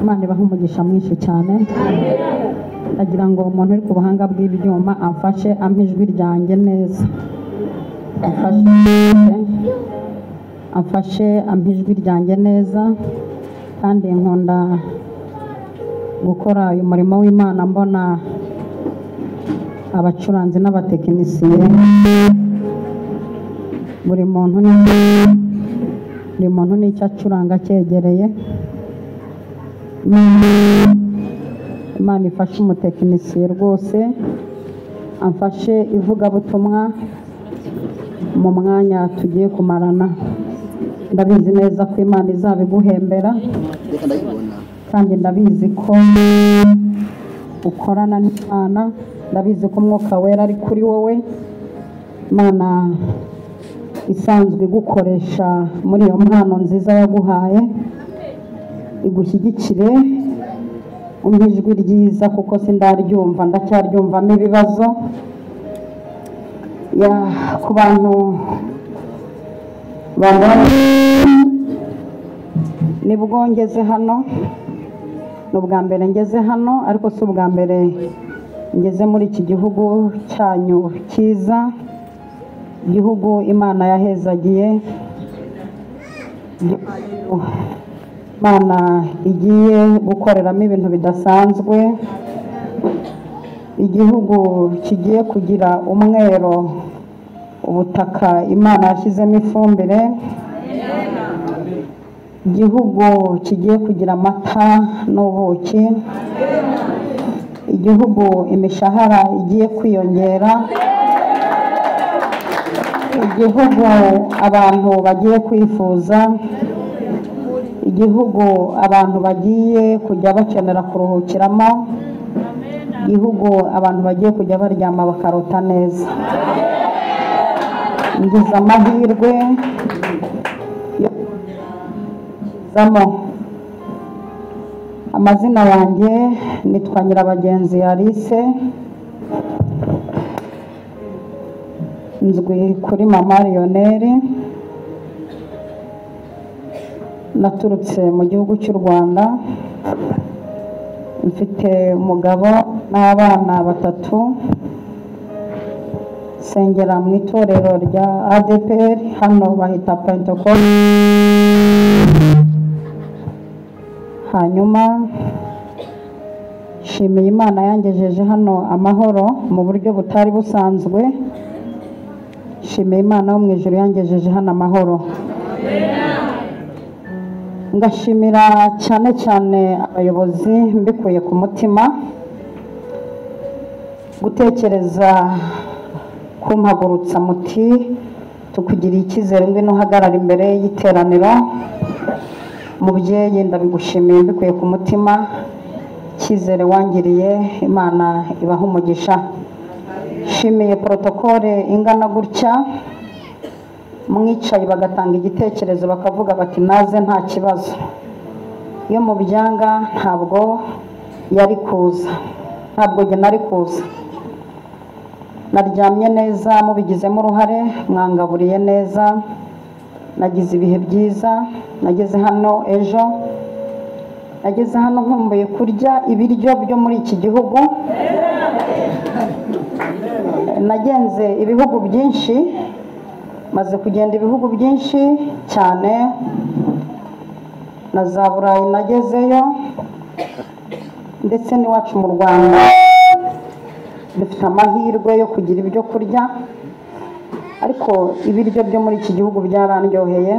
Imana ibaha umugisha mwinshi cyane. Ndagira ngo umuntu uri ku buhanga bw'ibyuma amfashe ampa ijwi ryanjye neza. Amfashe ampa ijwi ryanjye neza, kandi nkunda gukora uyu murimo w'Imana mbona abacuranzi n'abatekinisiye. Buri muntu n'icyo acuranga cyegereye. Imana ifashe umutekinisiye rwose amfashe ivugabutumwa mu mwanya tugiye kumarana. Ndabizi neza ko Imana izabiguhembera, kandi ndabizi ko ukorana n'Imana. Ndabizi ko Umwuka Wera ari kuri wowe. Imana isanzwe igukoresha muri iyo mpano nziza yaguhaye, igushyigikire. Umva ijwi ryiza kuko sindaryumva, ndacyaryumvamo ibibazo. Ku bantu nibwo ngeze hano, ni ubwa mbere ngeze hano, ariko si ubwa mbere ngeze muri iki gihugu cyanyu cyiza, igihugu Imana yahezagiye, Imana igiye gukoreramo ibintu bidasanzwe, igihugu kigiye kugira umwero, ubutaka Imana yashyizemo ifumbire, igihugu kigiye kugira amata n'ubuki, igihugu imishahara igiye kwiyongera, igihugu abantu bagiye kwifuza, igihugu abantu bagiye kujya bakenera kuruhukiramo, igihugu abantu bagiye kujya baryama bakarota neza. Ngize amahirwe yo kuzamo. Amazina yanjye nitwa Nyirabagenzi Alice, nzwi kuri Mama Lionel. Naturutse mu gihugu cy'u Rwanda, mfite umugabo n'abana 3, sengera mu itorero rya ADPR, hano bahita Pentecost. Hanyuma shimiye Imana yangejeje hano amahoro mu buryo butari busanzwe. Shimiye Imana yo mu ijuru yangejeje hano amahoro. Ngashimira cyane cyane abayobozi mbikuye ku mutima, gutekereza kumpagurutsa muti tukugiriye icyizere ngwino uhagarara imbere y'iteraniro. Mubyeyi ndabigushimiye mbikuye ku mutima, icyizere wangiriye, Imana ibaha umugisha. Shimiye protokole ingana gutya, mwicaye bagatanga igitekerezo bakavuga bati naze nta kibazo. Iyo mu byanga ntabwo yari kuza, ntabwo njye nari kuza. Naryamye neza, mubigizemo uruhare, mwangaburiye neza, nagize ibihe byiza. Nageze hano ejo, nageze hano nkumbuye kurya ibiryo byo muri iki gihugu. Nagenze ibihugu byinshi, maze kugenda ibihugu byinshi cyane, na za Burayi nagezeyo, ndetse n'iwacu mu Rwanda dufite amahirwe yo kugira ibyo kurya, ariko ibiryo byo muri iki gihugu byarandyoheye,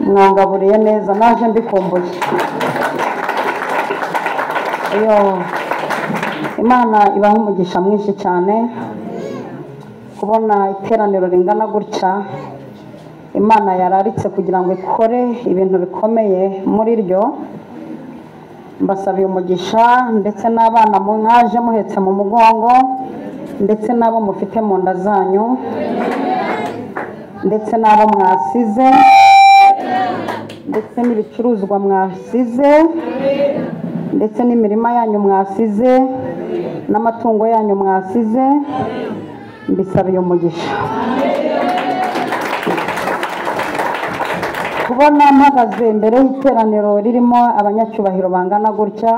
mwangaburiye neza, naje mbikumbuye. Imana ibaha umugisha mwinshi cyane kubona iteraniro ringana gutya. Imana yararitse kugira ngo ikore ibintu bikomeye muri ryo. Mbasabiye umugisha, ndetse n'abana mwaje muhetse mu mugongo, ndetse n'abo mufite mu nda zanyu, ndetse n'abo mwasize, ndetse n'ibicuruzwa mwasize, ndetse n'imirima yanyu mwasize, n'amatungo yanyu mwasize. Mbisabiye umugisha. kubona mpagaze imbere y'iteraniro ririmo abanyacyubahiro bangana gutya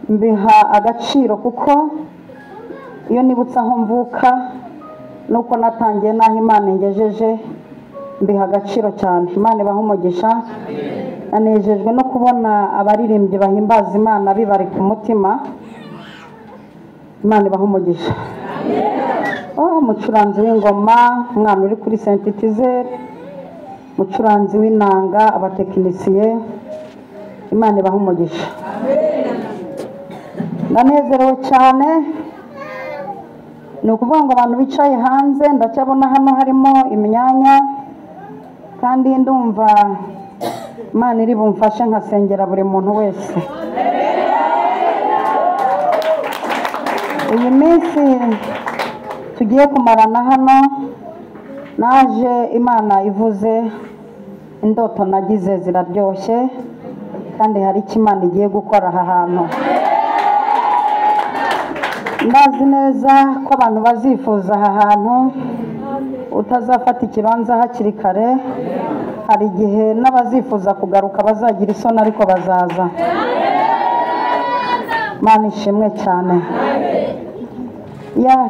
mbiha agaciro kuko iyo nibutse aho mvuka nuko natangiye n'aho Imana ingejeje mbiha agaciro cyane. Imana ibaha umugisha. Nanejejwe no kubona abaririmbyi bahimbaza Imana bibari ku mutima. Imana ibaha umugisha. Umucuranzi w'ingoma, umwana uri kuri sentitizer, umucuranzi w'inanga, abatekinisiye, Imana ibaha umugisha. Ndanezerewe cyane. Ni ukuvuga ngo abantu bicaye hanze ndacyabona hano harimo imyanya, kandi ndumva Imana iri bumfashe nkasengera buri muntu wese. Iyi minsi tugiye kumarana hano naje Imana ivuze, indoto nagize ziraryoshye kandi hari icyo Imana igiye gukora aha hantu. Ndazi neza ko abantu bazifuza aha hantu, utazafata ikibanza hakiri kare. Hari igihe n'abazifuza kugaruka bazagira isoni ariko bazaza. Imana ishimwe cyane.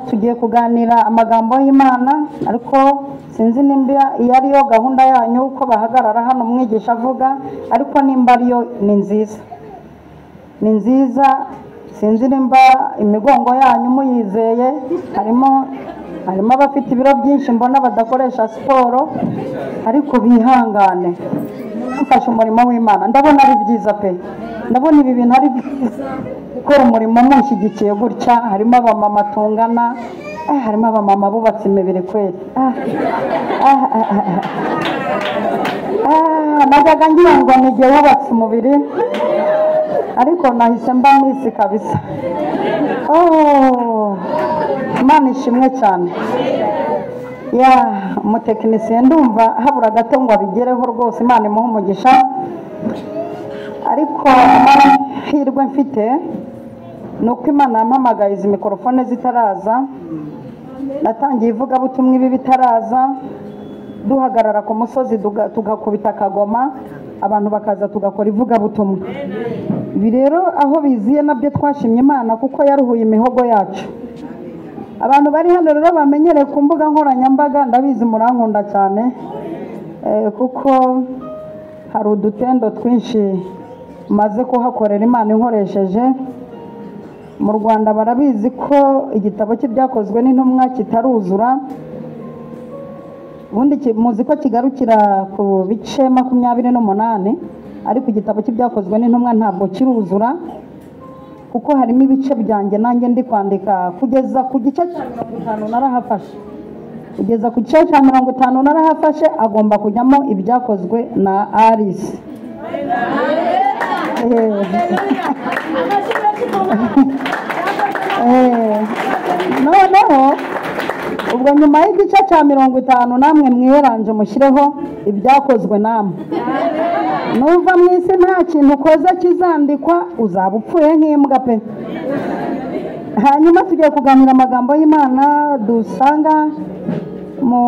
Tugiye kuganira amagambo y'Imana, ariko sinzi nimba iyo ariyo gahunda yanyu uko bahagarara hano umwigisha avuga, ariko nimba ariyo ni nziza. Ni nziza, sinzi nimba imigongo yanyu muyizeye. Harimo abafite ibiro byinshi mbona badakoresha siporo, ariko bihangane mfashe umurimo w'Imana. Ndabona ari byiza pe, ndabona ibi bintu ari byiza gukora umurimo mushyigikiye gutya. Harimo abamama tungana, harimo abamama bubatse imibiri kweli. Najyaga ngira ngo nige wubatse umubiri, ariko nahise mba misi kabisa. Imana ishimwe cyane. Umutekinisiye ndumva habura gato ngo abigereho rwose. Imana imuhe umugisha. Ariko amahirwe mfite ni uko Imana yampamagaye izi mikorofone zitaraza. Natangiye ivugabutumwa ibi bitaraza, duhagarara ku musozi tugakubita akagoma, abantu bakaza tugakora ivugabutumwa. Ibi rero aho biziye nabyo twashimye Imana kuko yaruhuye imihogo yacu. Abantu bari hano rero bamenyereye ku mbuga nkoranyambaga, ndabizi murankunda cyane, kuko hari udutendo twinshi maze kuhakorera Imana inkoresheje. Mu Rwanda barabizi ko igitabo cy'ibyakozwe n'intumwa kitaruzura. Ubundi muzi ko kigarukira ku bice 28, ariko igitabo cy'ibyakozwe n'intumwa ntabwo kiruzura, kuko harimo ibice byanjye nanjye ndi kwandika. Kugeza ku gice cya 50 narahafashe, kugeza ku gice cya 50 narahafashe. Agomba kujyamo ibyakozwe na Alice. Noneho ubwo nyuma y'igice cya 50 namwe mwiheranje mushyireho ibyakozwe namwe. Nuva mu isi nta kintu ukoze kizandikwa, uzaba upfuye nk'imbwa pe. Hanyuma tugiye kuganira amagambo y'Imana dusanga mu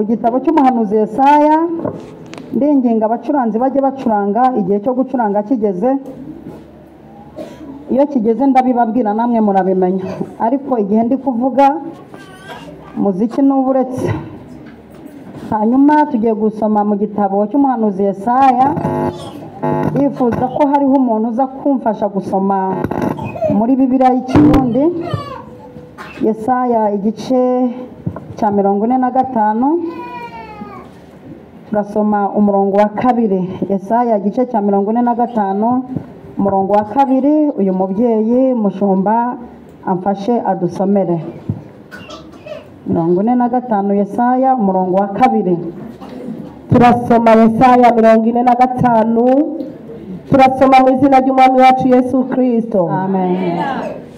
gitabo cy'umuhanuzi Yesaya. Ndinginga abacuranzi bajye bacuranga igihe cyo gucuranga kigeze. Iyo kigeze ndabibabwira namwe murabimenya, ariko igihe ndi kuvuga muziki n'uburetse. Hanyuma tugiye gusoma mu gitabo cy'umuhanuzi Yesaya. Yifuza ko hariho umuntu uza kumfasha gusoma muri Bibiliya y'Ikirundi. Yesaya igice cya 45 turasoma umurongo wa 2. Yesaya igice cya 45 umurongo wa 2. Uyu mubyeyi mushumba amfashe adusomere 45 Yesaya umurongo wa 2. Turasoma Yesaya 45, turasoma mu izina ry'Umwami wacu Yesu Kristo. Amen.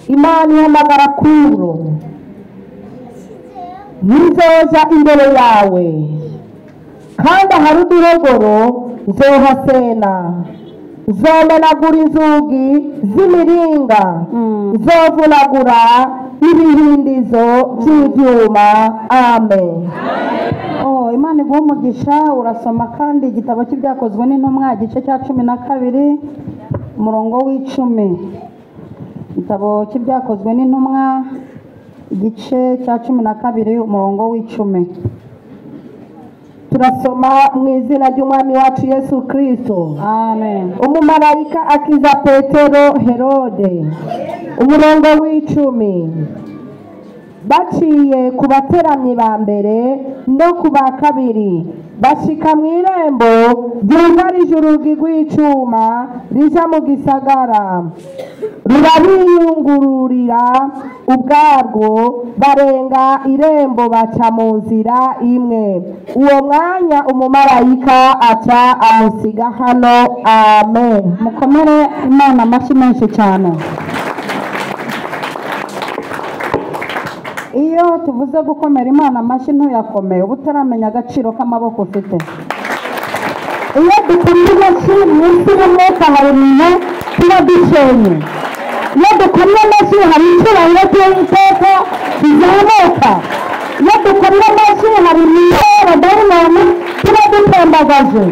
Imana ihamagara Kuro, nzoza imbere yawe, kandi ahari uduhogoro nzohasena. Zomenagura inzugi z'imiringa, zovunagura ibihindizo by'ibyuma. Amen. Imana iguha umugisha. Urasoma kandi igitabo cy'ibyakozwe n'intumwa igice cya 12 umurongo w'10. Igitabo cy'ibyakozwe n'intumwa igice cya 12 umurongo w'10. turasoma mu izina ry'umwami wacu Yesu Kristo. Amen. Umumarayika akiza Petero Herode. Umurongo w'10. Baciye ku bateramyi ba mbere no ku ba kabiri, bashika mu irembo ryugarije urugi rw'icuma rija mu gisagara, rurabiyungururira ubwarwo, barenga irembo baca mu nzira imwe. Uwo mwanya umumarayika aca amusiga hano. Amen. Mukomere Imana amashyi menshi cyane. Iyo tuvuze gukomera Imana amashyi ntuyakomeye uba utaramenya agaciro k'amaboko ufite. Iyo dukomye amashyi munsi y'umwuka hari ibintu tuba dukenye. Iyo dukomye amashyi hari icyubahiro cy'Uwiteka kizamuka. Iyo dukomye amashyi hari imyuka y'abadayimoni tuba dutembagaje.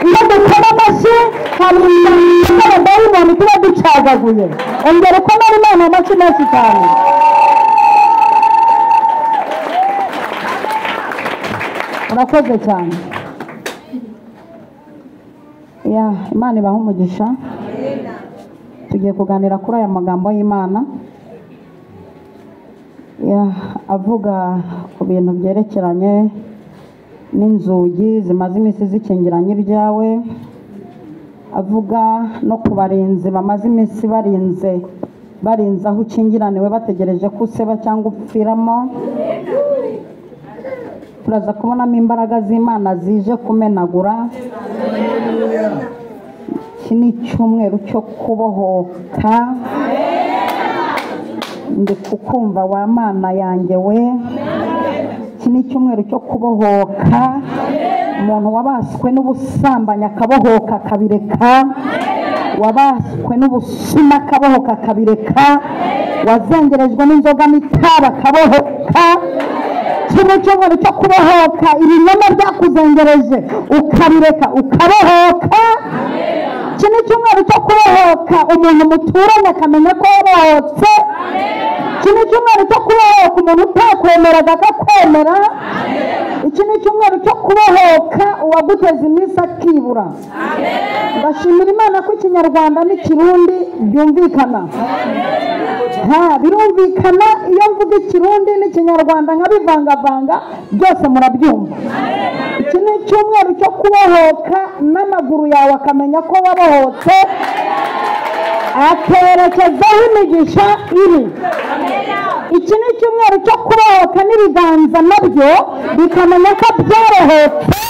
Iyo dukomye amashyi hari imyuka y'abadayimoni tuba ducagaguye. Ongera ukomere Imana amashyi menshi cyane. Urakoze cyane. Imana ibaha umugisha. Tugiye kuganira kuri aya magambo y'Imana avuga ku bintu byerekeranye n'inzugi zimaze iminsi zikingiranye ibyawe, avuga no ku barinzi bamaze iminsi barinze aho ukingiraniwe bategereje ko useba cyangwa upfiramo. Turaza kubonamo imbaraga z'Imana zije kumenagura. Iki ni icyumweru cyo kubohoka. Ndi kukumva wa Mana yanjye we. Iki ni icyumweru cyo kubohoka. Umuntu wabaswe n'ubusambanyi akabohoka akabireka, wabaswe n'ubusuma akabohoka akabireka, wazengerejwe n'inzoga n'itabi akabohoka. Kino cyumweru cyo kubohoka ibinyoma byakuzengereje ukabireka ukabohoka. Kino cyumweru cyo kubohoka umuntu muturanye akamenya ko wabohotse. Kino cyumweru cyo kubohoka umuntu utakwemeraga akakwemera. Iki ni icyumweru cyo kubohoka uwaguteza iminsi akibura. Ndashimira Imana ko Ikinyarwanda n'Ikirundi byumvikana. Birumvikana iyo mvuga Ikirundi n'Ikinyarwanda nkabivangavanga byose murabyumva. Iki ni icyumweru cyo kubohoka n'amaguru yawe akamenya ko wabohotse, akerekezaho imigisha iri. Iki ni icyumweru cyo kubohoka n'ibiganza nabyo bikamenya ko byorohotse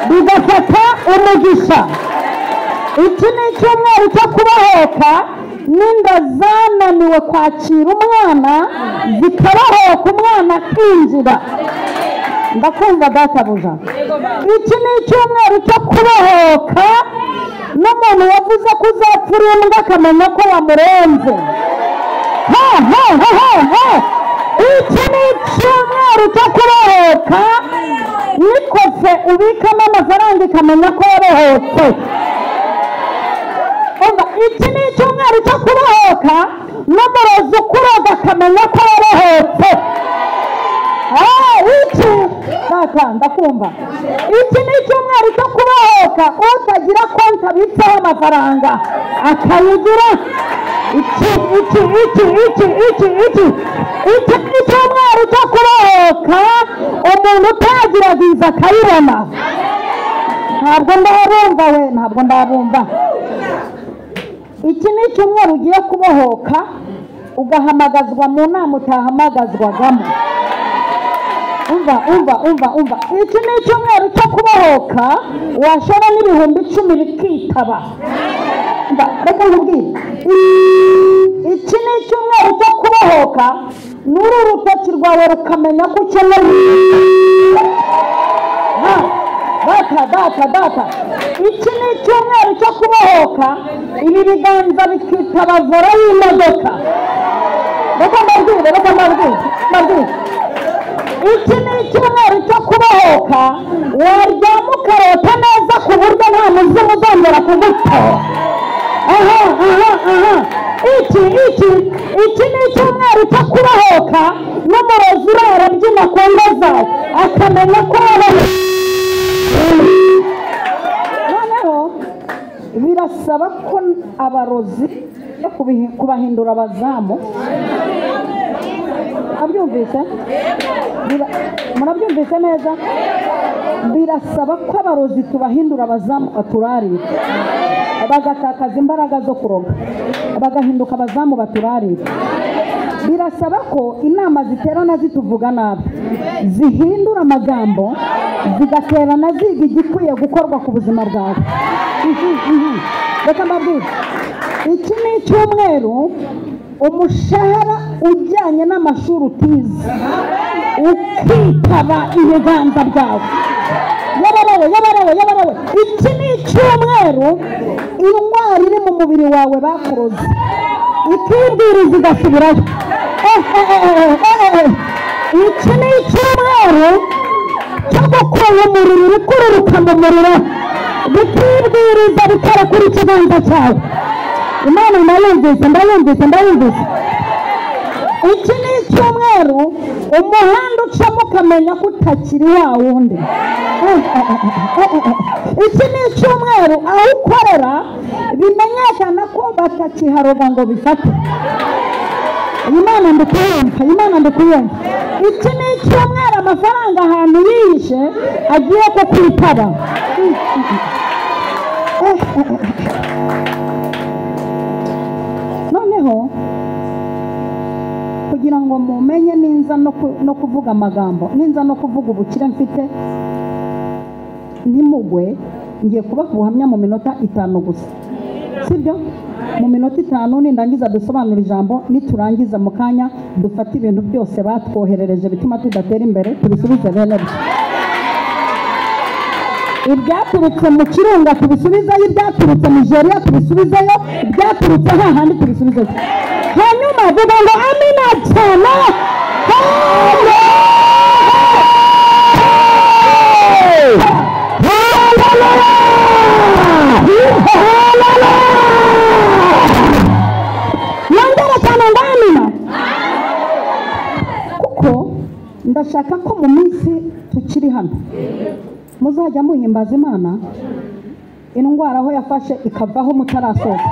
bigafata umugisha. Iki ni icyumweru cyo kubohoka n'inda zananiwe kwakira umwana zikabohoka umwana akinjira. Ndakumva databuja. Iki ni icyumweru cyo kubohoka n'umuntu wavuze ko uzapfura imbwa akamenya ko wamurenze. Iki ni icyumweru cyo kubohoka n'ikofe ubikamo amafaranga ikamenya ko wabohotse. Iki ni icyumweru cyo kubohoka n'umurozi ukuroga akamenya ko wabohotse. Ndakumva. Iki ni icyumweru cyo kubohoka utagira konti abitsaho amafaranga akayigira. Iki ni icyumweru cyo kubohoka umuntu utagira viza akayibona. Ntabwo ndabumva. Iki ni icyumweru ugiye kubohoka ugahamagazwa mu nama utahamagazwagamo. Umva. Iki ni icyumweru cyo kubohoka washora n'ibihumbi 10 bikitaba. Reka nkubwire. Iki ni icyumweru cyo kubohoka n'uru rutoki rwawe rukamenya ko ukeneye. Data. Iki ni icyumweru cyo kubohoka ibi biganza bikitaba vora y'imodoka. Reka mbabwire. iki ni icyumweru cyo kubohoka waryama ukarota neza ku buryo nta muzimu uzongera kugutora. Iki ni icyumweru cyo kubohoka n'umurozi urara abyina ku ngo zawe akamenya ko noneho birasaba ko abarozi kubahindura abazamu. Abyumvise? Murabyumvise neza? Birasaba ko abarozi tubahindura abazamu baturarira, bagatakaza imbaraga zo kuroga, bagahinduka abazamu baturarira. Birasaba ko inama ziterana zituvuga nabi zihindura amagambo zigaterana ziga igikwiye gukorwa ku buzima bwawe. Reka mbabwire, iki ni icyumweru umushahara ujyanye n'amashuri utize ukitaba ibiganza byawe. Yabarewe. Iki ni icyumweru indwara iri mu mubiri wawe bakuroze ikibwiriza igasubirayo. Iki ni icyumweru cyo gukora umuriro ukururuka mu muriro bikibwiriza bikora kuri ikiganza cyawe. Imana ndayumvise. Iki ni icyumweru umuhanda ucamo ukamenya ko utakiri wa wundi. Iki ni icyumweru aho ukorera bimenyekana ko batakiharoga ngo bifate. Imana ndikuyumva. Iki ni icyumweru amafaranga ahantu yihishe agiye ko kwitaba. Noneho kugira ngo mumenye ninza no kuvuga amagambo, ninza no kuvuga ubukire mfite ntimugwe, ngiye kuba ubuhamya mu minota 5 gusa, sibyo? Mu minota 5 nindangiza dusobanura ijambo, niturangiza mu kanya dufata ibintu byose batwoherereje bituma tudatera imbere tubisubize bene byo. Ibyaturutse mu Kirunga tubisubizayo, ibyaturutse mu Nigeria tubisubizayo, ibyaturutse hahandi tubisubizayo. Hanyuma vuga ngo amina cyane. Yongera cyane ndamina. Kuko ndashaka ko mu minsi tukiri hano muzajya muhimbaza Imana indwara aho yafashe ikavaho mutarasoza.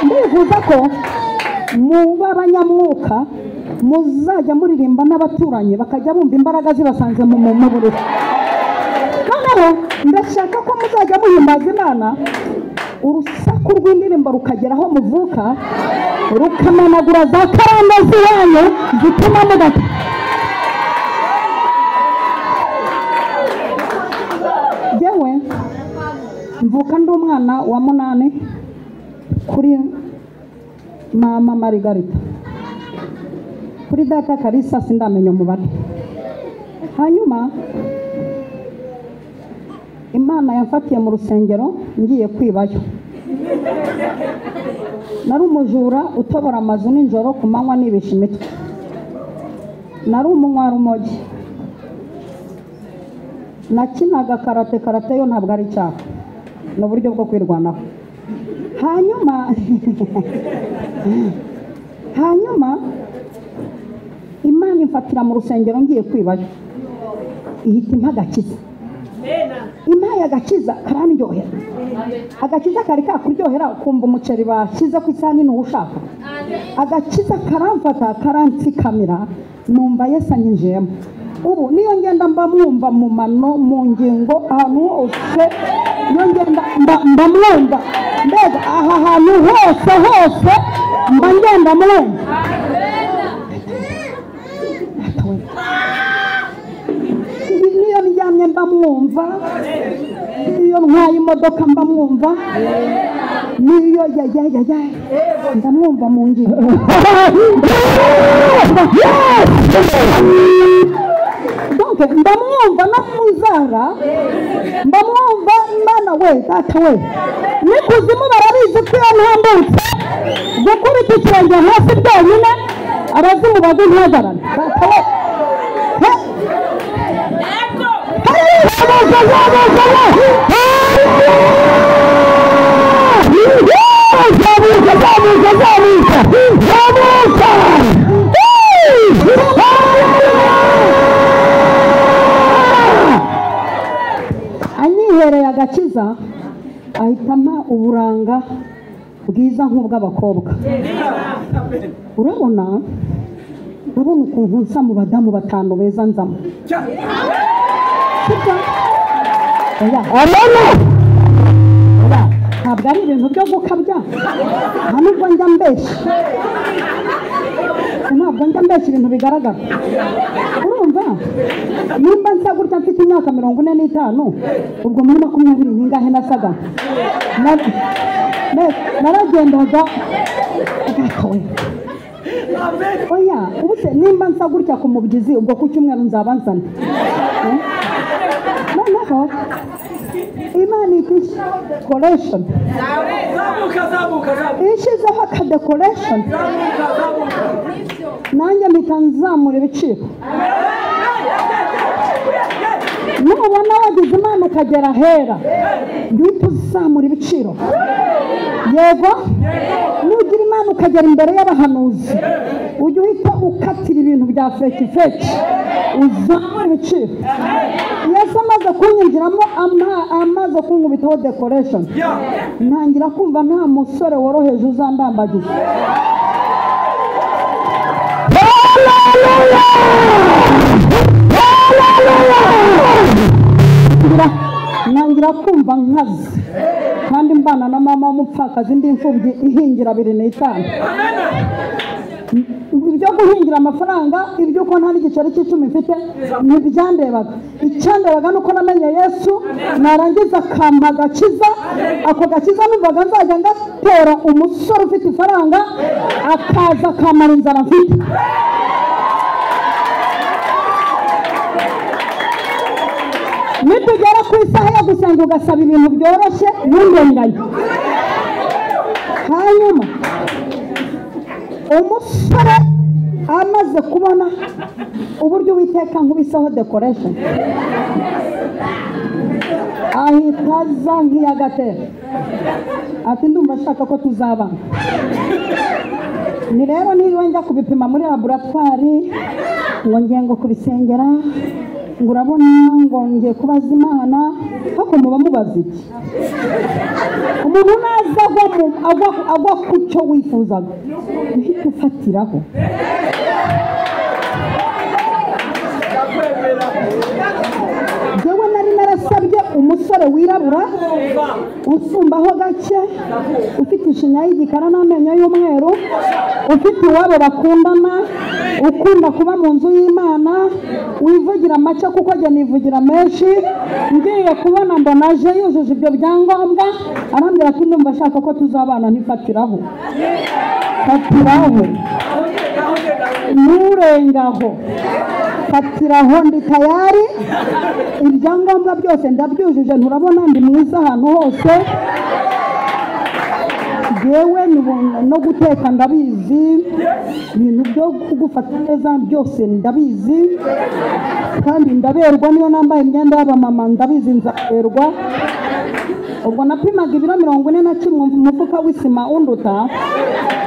Ndifuza ko muba abanyamwuka muzajya muririmba n'abaturanyi bakajya bumva imbaraga zibasanze mu buriri. Noneho ndashaka ko muzajya muhimbaza Imana urusaku rw'indirimbo rukageraho muvuka rukamenagura za karande ziwanyu zituma mudata. Jewe mvuka ndi umwana wa 8 kuri mama Margarita, kuri data Kalisa sindamenya umubare. Hanyuma Imana yamfatiye mu rusengero ngiye kwibayo. Nari umujura utobora amazu n'injoro ku manywa nibisha imitwe. Nari umunywa rumogi. Nakinaga karate yo ntabwo ari cyaha, no buryo bwo kwirwanaho. Hanyuma Imana imfatira mu rusengero ngiye kwibayo, ihita impa agakiza. Impaye agakiza karandyohera. Agakiza kari kakuryohera kumva umuceri bashyize ku isahani n'uwushaka. Agakiza karamfata karantsikamira numva Yesu anyinjiyemo. Ubu niyo ngenda mba mwumva mu mano mu ngingo ahantu hose, niyo ngenda mba mwumva mbega aha hantu hose mba ngenda mwumva. Niyo ndyamye mba mwumva, iyo ntwaye imodoka mba mwumva, niyo ndamwumva mu ngingo. Ndamwumva no muzara, ndamwumva Imana we data we. Nikuzimu barabizi ko ntambutse gukubita ikirenge hasi byonyine abazimu baguhagarara. Data we anyihereye agakiza ahitamo uburanga bwiza nk'ubw'abakobwa. urabona ukuntu nsa mu badamu batanu beza nzamo. ntabwo ari ibintu byo gukabya, nta nubwo njya mbeshya, ntabwo njya mbeshya ibintu bigaragara. urumva nimba nsa gutya mfite imyaka 45, ubwo muri 20 ningahe nasaga? naragendaga oya ubuse nimba nsa gutya ku mubyizi, ubwo ku cyumweru nzaba nsana. noneho Imana ifite decoration, ishyizeho aka decoration, nanjye mpita nzamura ibiciro. nubona wagize Imana ukagera ahera, duhita uzamura ibiciro. yego nugira Imana ukagera imbere y'abahanuzi, ujya uhita ukatira ibintu bya feki feki, uzamura ibiciro. Yesu amaze kunyinjiramo, amaze kunkubitaho decoration, ntangira kumva nta musore woroheje uzandambagiza. ntangira kumva nkazi, kandi mbana na mama w'umupfakazi, ndi imfubyi ihingira 25. ibyo guhingira amafaranga, ibyo uko nta n'igiceri cy'icumi mfite ntibyandebaga. icyandebaga nuko namenye Yesu, narangiza akampa agakiza. ako gakiza numvaga nzajya ngatera umusore ufite ifaranga, akaza akamara inzara mfite. nitugera ku isaha yo gusenga ugasaba ibintu byoroshye, ntundengaye. hanyuma umusore amaze kubona uburyo Uwiteka nkubisaho decoration, ahita aza nk'iyagatera ati ndumva ashaka ko tuzabana. ni rero niriwe njya kubipima muri laboratwari, ngo ngiye ngo kubisengera, ngo urabona ngo ngiye kubaza Imana. ariko muba mubaza iki? umuntu naza agwa ku cyo wifuzaga, uhita ufatiraho. jewe nari narasabye umusore wirabura, usumbaho gake, ufite ishinya y'igikara n'amenyo y'umweru, ufite iwabo bakundana, ukunda kuba mu nzu y'Imana, wivugira make kuko njye nivugira menshi. ngiye kubona mbona aje yujuje ibyo byangombwa, arambwira ati ndumva ashaka ko tuzabana. ntifatiraho, fatiraho, nurengaho, fatiraho. ndi tayari, ibyangombwa byose ndabyujuje, nturabona ndi mwiza ahantu hose. yewe no guteka ndabizi, ibintu byo kugufata neza byose ndabizi, kandi ndaberwa. niyo nambaye imyenda y'abamama ndabizi nzaberwa. ubwo napimaga ibiro 41 mu mufuka w'isima unduta,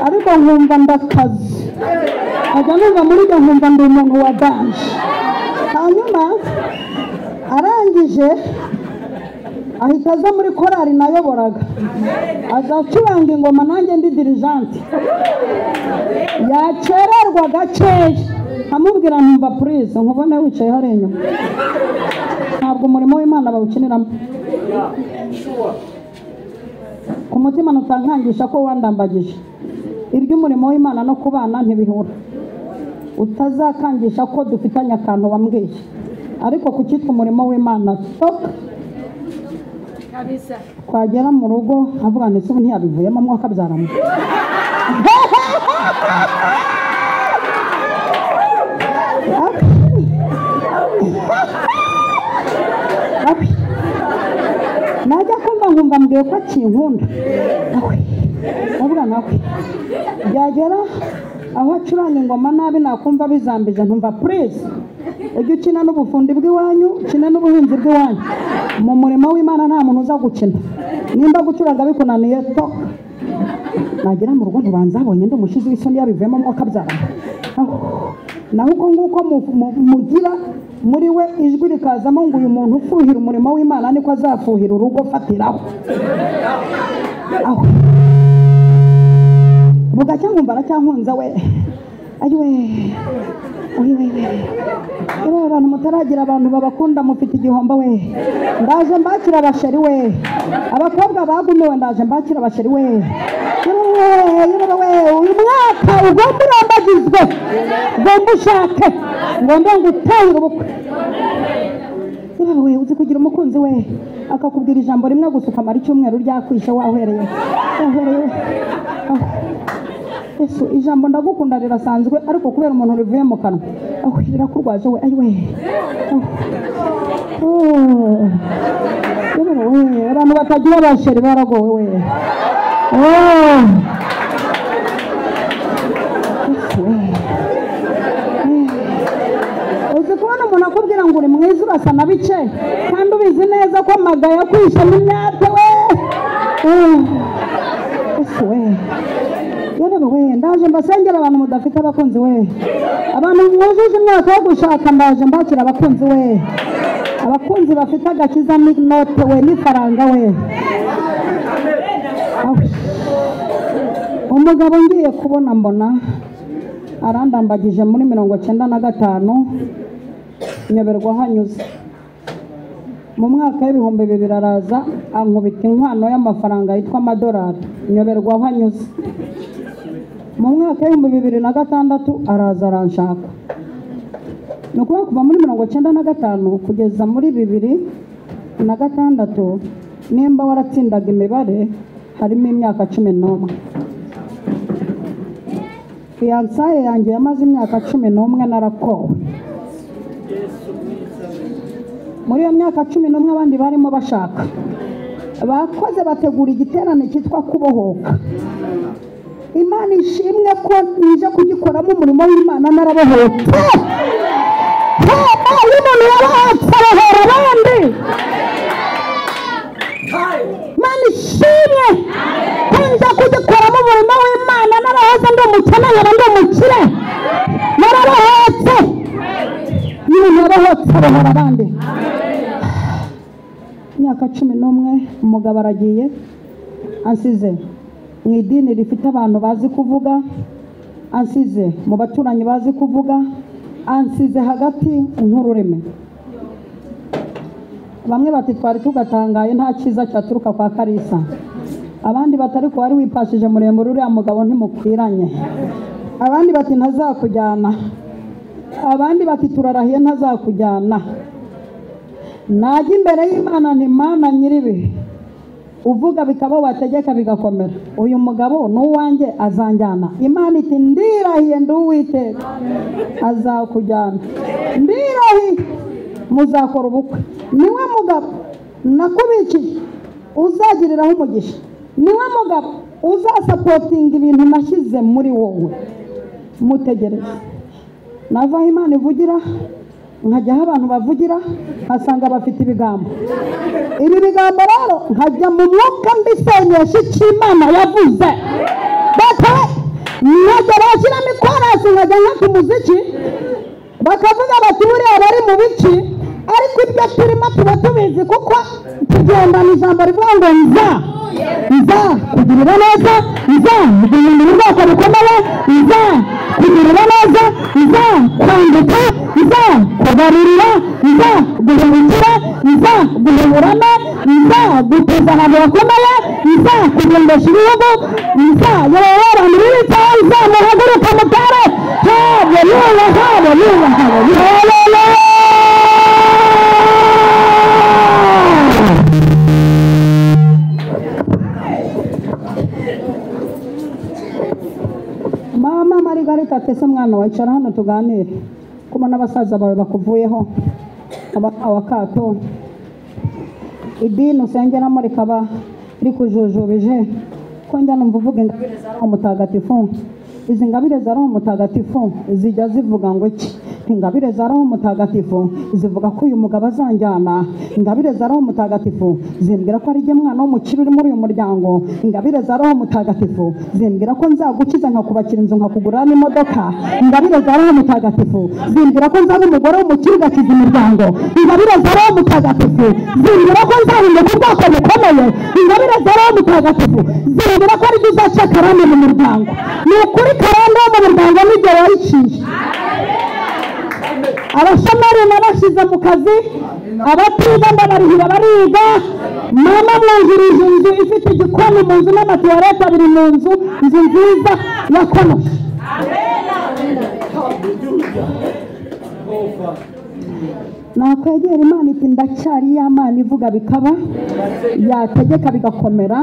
ariko nkumva ndakazi. ajya numva muri byo nkumva ndi umuntu wa danje. hanyuma arangije ahita aza muri korari nayoboraga, azacuranga ingoma, nanjye ndi dirijante. yacererwa gakeya, amubwira ntumva purize, nkubone wicaye hari inyuma. ntabwo umurimo w'Imana bawukiniramo. ku mutima nutankangisha ko wandambagije. iry'umurimo w'Imana no kubana ntibihura. utazakangisha ko dufitanye akantu wambwiye, ariko ku cyitwa umurimo w'Imana stop. twagera mu rugo avuga ngo ese ntiyabivuyemo mwaka byaramo. najya kumva nkumva mbwiye ko akinkunda, avuga nawe byagera aho acuranga ingoma nabi, nakumva bizambije ntumva please ujye ukina n'ubufundi bw'iwanyu ukina n'ubuhinzi bw'iwanyu mu murimo w'Imana nta muntu uza gukina nimba gucuranga bikunaniye to nagira mu rugo ntubanza abonye ndi umushizi w'isoni yabivemo mwuka byara naho ubwo nguko mugira muri we ijwi rikazamo ngo uyu muntu ufuhira umurimo w'Imana niko azafuhira urugo fatiraho bugacya nkumva aracyankunza we ayiwe abantu mutaragira abantu babakunda mufite igihombo we ndaje mbakira abasheri we abakobwa bagumiwe ndaje mbakira abasheri we uyu mwaka ugomba urambagizwe ugomba ushake ngomba ngo utahire ubukwe we uzi kugira umukunzi we akakubwira ijambo rimwe gusa ukamara icyumweru ryakwishe wahwereye Yesu ijambo ndagukunda rirasanzwe ariko kubera umuntu rivuye mu kanwa rirakurwaje we ayiwe abantu batagira abasheri baragowe we uzi kubona umuntu akubwira ngo uri mwiza urasa na bice kandi ubizi neza ko amagaya yakwishemo imyate we Yesu we we ndaje mbasengera abantu mudafite abakunzi we abantu mwujuje imyaka yo gushaka ndaje mbakira abakunzi we abakunzi bafite agakiza n'inote we n'ifaranga we umugabo ngiye kubona mbona arandambagije muri 95 nyoberwa hanyuze mu mwaka w'ibihumbi 2000 araza ankubita inkwano y'amafaranga yitwa amadolari nyoberwa hanyuze mu mwaka w'ibihumbi 2006 araza aranshaka nuko kuva muri 95 kugeza muri 2006 nimba waratsindaga imibare harimo imyaka 11 fiansaye yanjye yamaze imyaka 11 narakowe muri iyo myaka 11 abandi barimo bashaka bakoze bategura igiterane cyitwa kubohoka Imana ishimwe ko nije kugikoramo umurimo w'Imana narabohotse umuntu yabahatse abahora abandi Imana ishimwe ko nije kugikoramo umurimo w'Imana narahoze ndi umukene nkaba ndi umukire narabohotse umuntu yabohotse abahora abandi imyaka 11 umugabo aragiye ansize mu idini rifite abantu bazi kuvuga ansize mu baturanyi bazi kuvuga ansize hagati nk'ururimi bamwe bati twari tugatangaye nta cyiza cyaturuka kwa Karisa abandi batari ko wari wipashije muremure uriya mugabo ntimukwiranye abandi bati ntazakujyana abandi bati turarahiye ntazakujyana najya imbere y'Imana ntimana nyiribihe uvuga bikaba wategeka bigakomera uyu mugabo n'uwanjye azanjyana Imana iti ndirahiye nduwiteka azakujyana ndirahiye muzakora ubukwe niwe mugabo nakubikiye uzagiriraho umugisha niwe mugabo uzasapotinga ibintu nashyize muri wowe mutegereze navaho Imana ivugira nkajyaho abantu bavugira nkasanga bafite ibigambo ibi bigambo rero nkajya mu mwuka mbisenyesha icyo Imana yavuze nkajya bashyiramo ikorasi nkajya nka ku muziki bakavuga bati buriya bari mu biki ariko ibyo turimo tuba tubizi kuko tugendana ijambo rivuga ngo nza kugirira neza nza guhindura ubwoko bukomeye nza kugirira neza nza kwandika nza kubarurira nza guhemukira nza guheburana nza guteza ahantu hakomeye nza kugendesha ibihugu nza yewe abantu b'ibitabo nza muhaguruka mutare haleluya haleluya haleluya Mama Margarita tese mwana wicara hano tuganire kuma n'abasaza bawe bakuvuyeho abakato idini usengeramo rikaba rikujujubije ko njya numva uvuga ingabire za Roho Mutagatifu izi ngabire za Roho Mutagatifu zijya zivuga ngo iki ingabire za roho mutagatifu zivuga ko uyu mugabo azanjyana, ingabire za roho mutagatifu zimbwira ko ari jye mwana w'umukire uri muri uyu muryango, ingabire za roho mutagatifu zimbwira ko nzagukiza nkakubakira inzu nkakugurira n'imodoka, ingabire za roho mutagatifu zimbwira ko nzaba umugore w'umukire ugakiza imiryango, ingabire za roho mutagatifu zimbwira ko nzahinduka ubwoko bukomeye, ingabire za roho mutagatifu zimbwira ko ari jye uzaca karande mu muryango. Ni ukuri karande wo mu muryango n'igihe wayiciye. Abashomeri nabashyize mu kazi, abatiga ndabarihira bariga, mama mwungirije inzu ifite igikoni mu nzu n'amatuwarete abiri mu nzu, inzu nziza ya konoshi. Nakwegera Imana iti ndacyari ya Mana ivuga bikaba, yategeka bigakomera,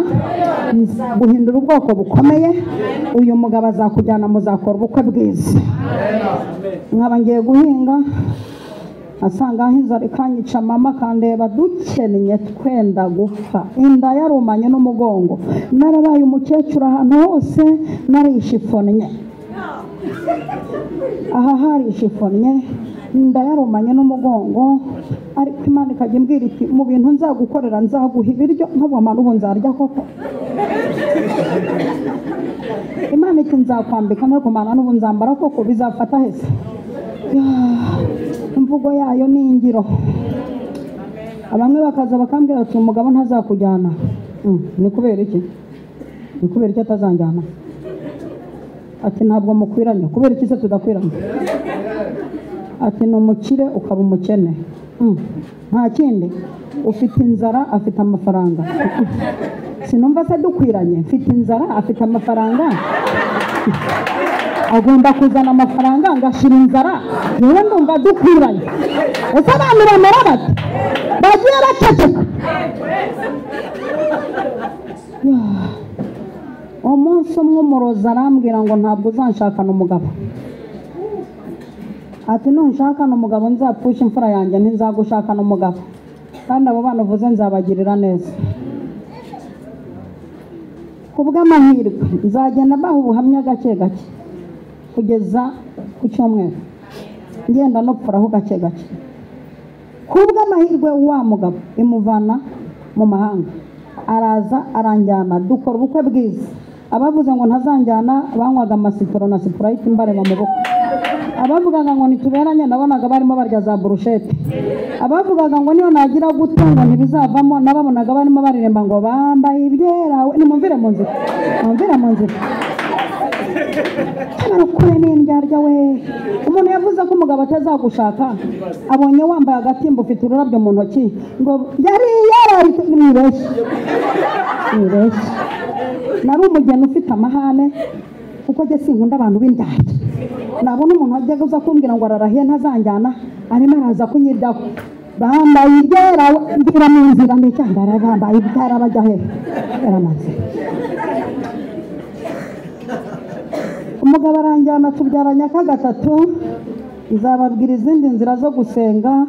guhindura ubwoko bukomeye. Uyu mugabo azakujyana muzakora ubukwe bwiza. Nkaba ngiye guhinga asanga aho inzara ikanyica, mama kandeba dukennye twenda gupfa, inda yarumanye n'umugongo, narabaye umukecuru ahantu hose narishifonnye, aha hari ishifonnye, inda yarumanye n'umugongo. Ariko Imana ikajya imbwira iti mu bintu nzagukorera nzaguha ibiryo nkabona ubu nzarya koko. Imana iti nzakwambika no kumana n'ubu nzambara koko, bizafata hese. Imvugo yayo ni ingiro. Abamwe bakaza bakambwira ati umugabo ntazakujyana. Ni kubera iki? Ni kubera iki atazanjyana? Ati ntabwo mukwiranye. Kubera iki se tudakwiranye? Ati ni umukire ukaba umukene. Nta kindi. Ufite inzara afite amafaranga. Sinumva se dukwiranye. Mfite inzara afite amafaranga. Agomba kuzana amafaranga ngashira inzara, yewe ndumva dukwiranye. Ese abantu bamera bati bagiye baceceka. Umunsi umwe umurozi arambwira ngo ntabwo uzanshakana umugabo. Ati nunshakana umugabo nzapfusha imfura yanjye, ntizagushakana umugabo, kandi abo bana uvuze nzabagirira neza. Kubw'amahirwe nzagenda baha ubuhamya gake gake kugeza ku cyumweru, ngenda no pfuraho gake gake. Kubw'amahirwe wa mugabo imuvana mu mahanga, araza aranjyana, dukora ubukwe bwiza. Abavuze ngo ntazanjyana banywaga amasiporo na sipurayiti mbareba mu bukwe. Abavugaga ngo nituberanye nabonaga barimo barya za burushete. Abavugaga ngo niyo nagira gute ngo ntibizavamo nababonaga barimo baririmba ngo bambaye ibyera. Nimumvire mu nzira, mumvire mu nzira. Kure n'indyarya we. Umuntu yavuze ko umugabo atazagushaka, abonye wambaye agatimba ufite ururabyo mu ntoki, ngo yari mwibeshye. Nari umugeni ufite amahane, kuko jye sinkunda abantu b'indyarya. Nabona umuntu wajyaga uza kumbwira ngo ararahiye ntazanjyana, arimo araza kunyiryaho. Bambaye ibyera, mbwira mu nzira ndicyandara bambaye ibyera bajya he? Yaramaze. Umugabo aranjyana tubyaranya ka gatatu, izababwira izindi nzira zo gusenga,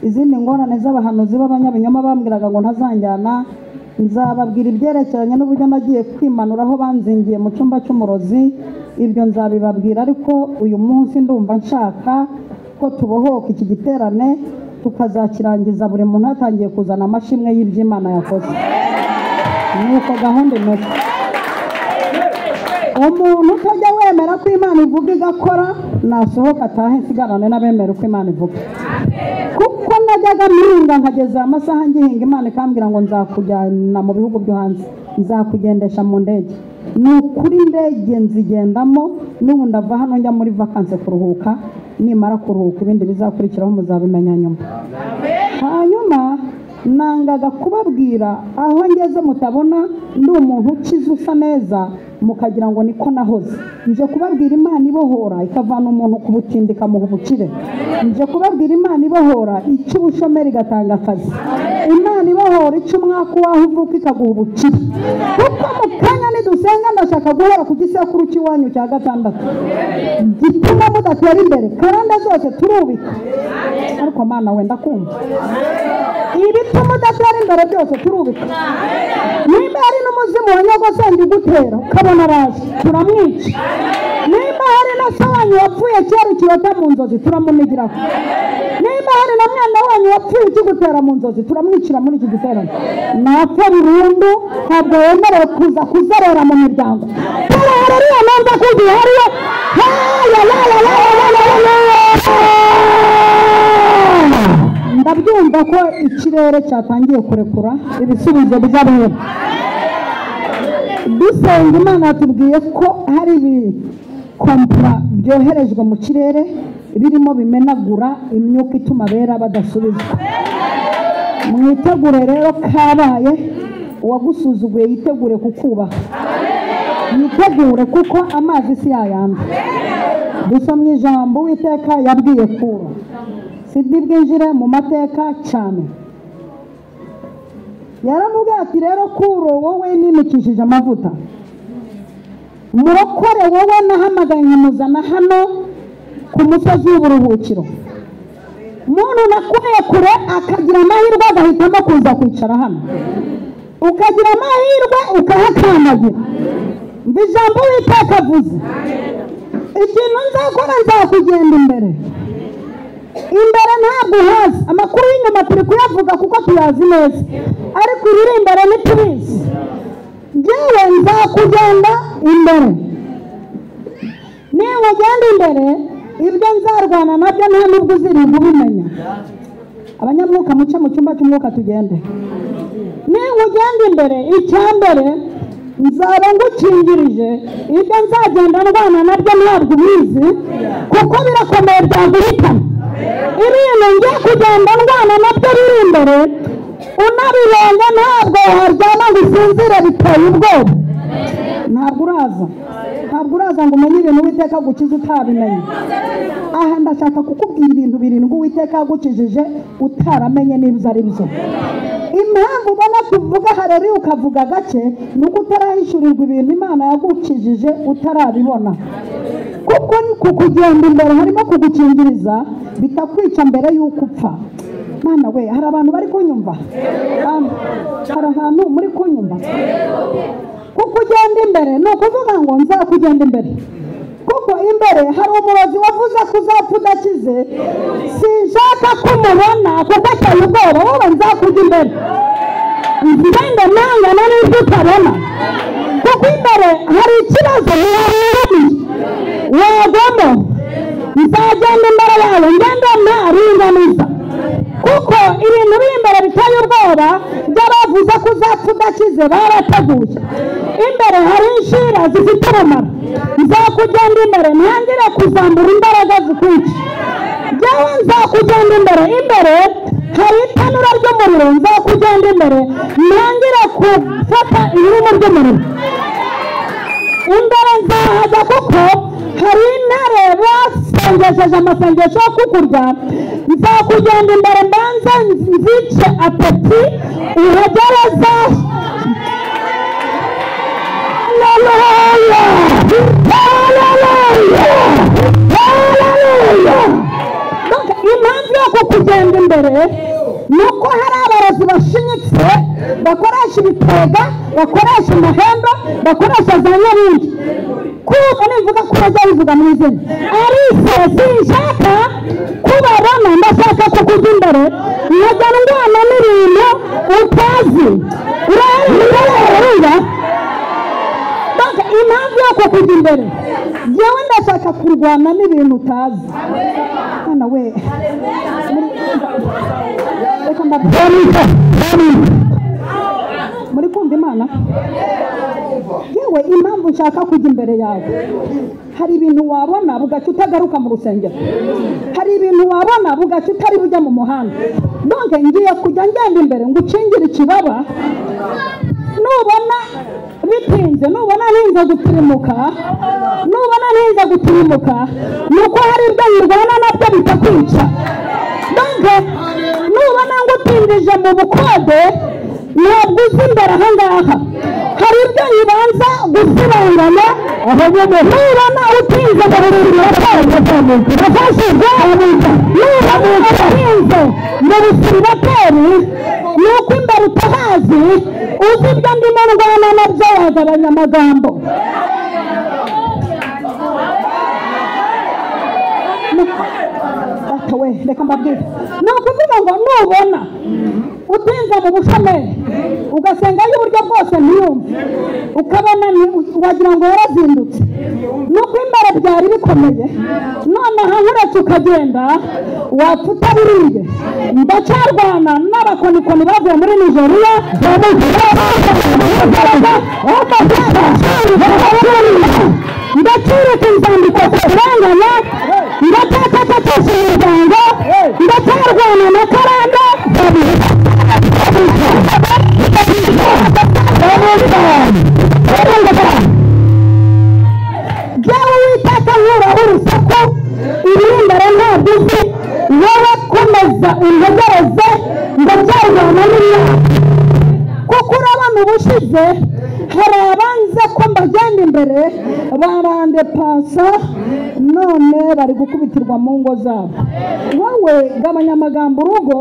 izindi ngorane z'abahanuzi b'abanyabinyoma bambwiraga ngo ntazanjyana. Nzababwira ibyerekeranye n'uburyo nagiye kwimanuraho banzingiye mu cyumba cy'umurozi. Ibyo nzabibabwira, ariko uyu munsi ndumva nshaka ko tubohoka iki giterane tukazakirangiza buri muntu hatangiye kuzana amashimwe y'iby'Imana yakoze. Nuko gahunda imeze. Umuntu utajya wemera ko Imana ivuga igakora nasohoka atahe nsigarane n'abemera uko Imana ivuga. Kuko najyaga mpinga nkageza amasaha ngihinga, Imana ikambwira ngo nzakujyana mu bihugu byo hanze, nzakugendesha mu ndege. Ni ukuri indege nzigendamo, n'ubu ndava hano njya muri vakanse kuruhuka. Nimara kuruhuka ibindi bizakurikiraho muzabimenya nyuma. Hanyuma nangaga kubabwira aho ngeze mutabona ndi umuntu ukize usa neza, mukagira ngo niko nahoze. Nje kubabwira Imana ibohora ikavana umuntu ku butindi ikamuha ubukire. Nje kubabwira Imana ibohora icy'ubushomeri igatanga akazi. Imana ibohora icy'umwaka waho uvuka ikaguha ubukire. Kuko mu kanya nidusenga ndashaka guhora ku gisekuru cy'iwanyu cya gatandatu gituma mudatera imbere. Karande zose turubika, ariko Mana wenda kumva ibituma udatera imbere byose turubika. Nimba hari n'umuzimu wa nyogosenge gutera ukabona araje turamwica. Nimba hari na sawa wanyu wapfuye kera ikirota mu nzozi turamunigiraho. Niba hari na mwana wanyu wapfuye ikigutera mu nzozi turamwicira muri iki giterane. Napfa burundu ntabwo yemerewe kuza kuzerera mu miryango. Haleluya namba kuzi hariyo. Ndabyumva ko ikirere cyatangiye kurekura ibisubizo by'abera. Dusenga Imana yatubwiye ko hari ibikompura byoherejwe mu kirere birimo bimenagura imyuka ituma abera badasubizwa. Mwitegure rero kabaye uwagusuzuguye yitegure kukubaha. Yitegure kuko amazi si yayandi. Dusomye ijambo Uwiteka yabwiye Kuro. Sidi bwinjire mu mateka cyane. Yaramubwiye ati rero Kuro wowe nimikishije amavuta. Murokore wowe nahamagaye nkamuzana hano ku musozi w'uburuhukiro. Umuntu nakuye kure akagira amahirwe agahitamo kuza kwicara hano. Ukagira amahirwe ukahakandagira. Mva ijambo Uwiteka avuze. Ikintu nzakora nzakugenda imbere. Imbere ntabwo uhazi. Amakuru y'inyuma turi kuyavuga kuko tuyazi neza. Ariko ibiri imbere ntitubizi. Jewe nzakugenda imbere. Niba ugenda imbere, ibyo nzarwana nabyo nta nubwo uzirinda ubimenya. Abanyamwuka muce mu cyumba cy'umwuka tugende. Niba ugenda imbere, icyambere nzaba ngukingirije. Ibyo nzagenda ndwana nabyo ntabwo ubizi kuko birakomeye byaguhitana. Ibintu ngiye kugenda ndwana nabyo biri imbere unabibonye ntabwo waryama ngo usinzire biteye ubwoba. Ntabwo uraza ngo umenye ibintu Uwiteka agukiza utabimenye. Aha ndashaka kukubwira ibintu birindwi Uwiteka agukijije utaramenye n'ibyo ari byo. Impamvu ubona tuvuga Haleluya ukavuga gake nuko utarahishurirwa ibintu Imana yagukijije utarabibona. Kuko kukugenda imbere harimo kugukingiriza bitakwica mbere y'uko upfa. Mana we, hari abantu bari kunyumva? Hari ahantu muri kunyumva? Kukugenda imbere ni ukuvuga ngo nzakugenda imbere. Kuko imbere hari umurozi wavuze ko uzapfa udakize. Sinshaka ko umubona kuko ateye ubwoba. Wowe nzakujya imbere. Nzigenda nangana n'ibyo utabona. Kuko imbere hari ikibazo wagwamo. Nzagenda imbere yawe ngenda ntaringaniza. Kuko ibintu biri imbere biteye ubwoba by'abavuze ko uzapfa udakize barateguye. Imbere hari inshira zifite umumaro. Nzakugenda imbere ntangire kuzambura imbaraga zikwica. Jyewe nzakugenda imbere. Imbere hari itanura ry'umuriro. Nzakugenda imbere ntangire gufata ibirimo by'umuriro. Imbere nzahajya kuko hari intare basengesheje amasengesho yo kukurya. Nzakugenda imbere mbanza nzice apeti uhagereza. Haleluya! Haleluya! Haleluya! Impamvu yo kukugenda imbere ni uko hari abarozi bashinyitse bakoresha ibitega, bakoresha amahembe, bakoresha za nyabingi. Kuko nivuga ko bajya bivuga mu izina Alice sinshaka kubabona, ndashaka kukujya imbere nkajya ndwana n'ibintu utazi. Urareba impamvu yo kukujya imbere, jyewe ndashaka kurwana n'ibintu utazi. Hano we muri kumva Imana? Yewe impamvu nshaka kujya imbere yawe, hari ibintu wabona bugaca utagaruka mu rusengero. Hari ibintu wabona bugaca utari bujya mu muhanda. None ngiye kujya ngenda imbere ngo ucingire ikibaba. Nubona bitinze, nubona ninza gutirimuka, nuko hari ibyo yirwana nabyo bitakwica. None nubona ngo utindije mu bukode ntabwo uzi imbere ahangaha. Hari ibyo yibanza gusibangana aho nyine. Nubona utinze mu busiribateri nuko imbere utahazi. Uzi ibyo ndimo ndwana nabyo wagabanya amagambo. cyane data we reka mbabwire ni ukuvuga ngo nubona utinze mu bushomeri ugasenga y'uburyo bwose ntiyumve ukabona wagira ngo yarazindutse nuko imbere byari bikomeye none aha uretse ukagenda wapfa utabiriye ndacyarwana n'abakonikoni bavuye muri Nigeria ndacurika inzandiko zirenganya ndacyatatakisha imiryango ndacyarwana na karande jyawe witeka nkuraho urusaku iri imbere ntabwo uzi wowe komeza untegereze ndacyarwana n'imyaka kuko urabona ubushize hari abanze ko mbagenda imbere barandepasa none bari gukubitirwa mu ngo zabo wowe gabanya amagambo urugo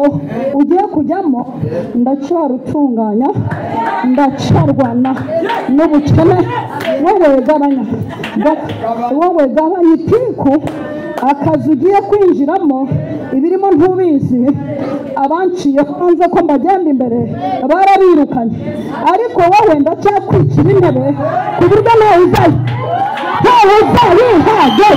ugiye kujyamo ndacyarutunganya ndacyarwana n'ubukene wowe gabanya itiku akazi ugiye kwinjiramo ibirimo ntubizi abanciye hanze ko mbagenda imbere barabirukanye ariko wowe ndacyakwikira intebe ku buryo ntawe uzayihage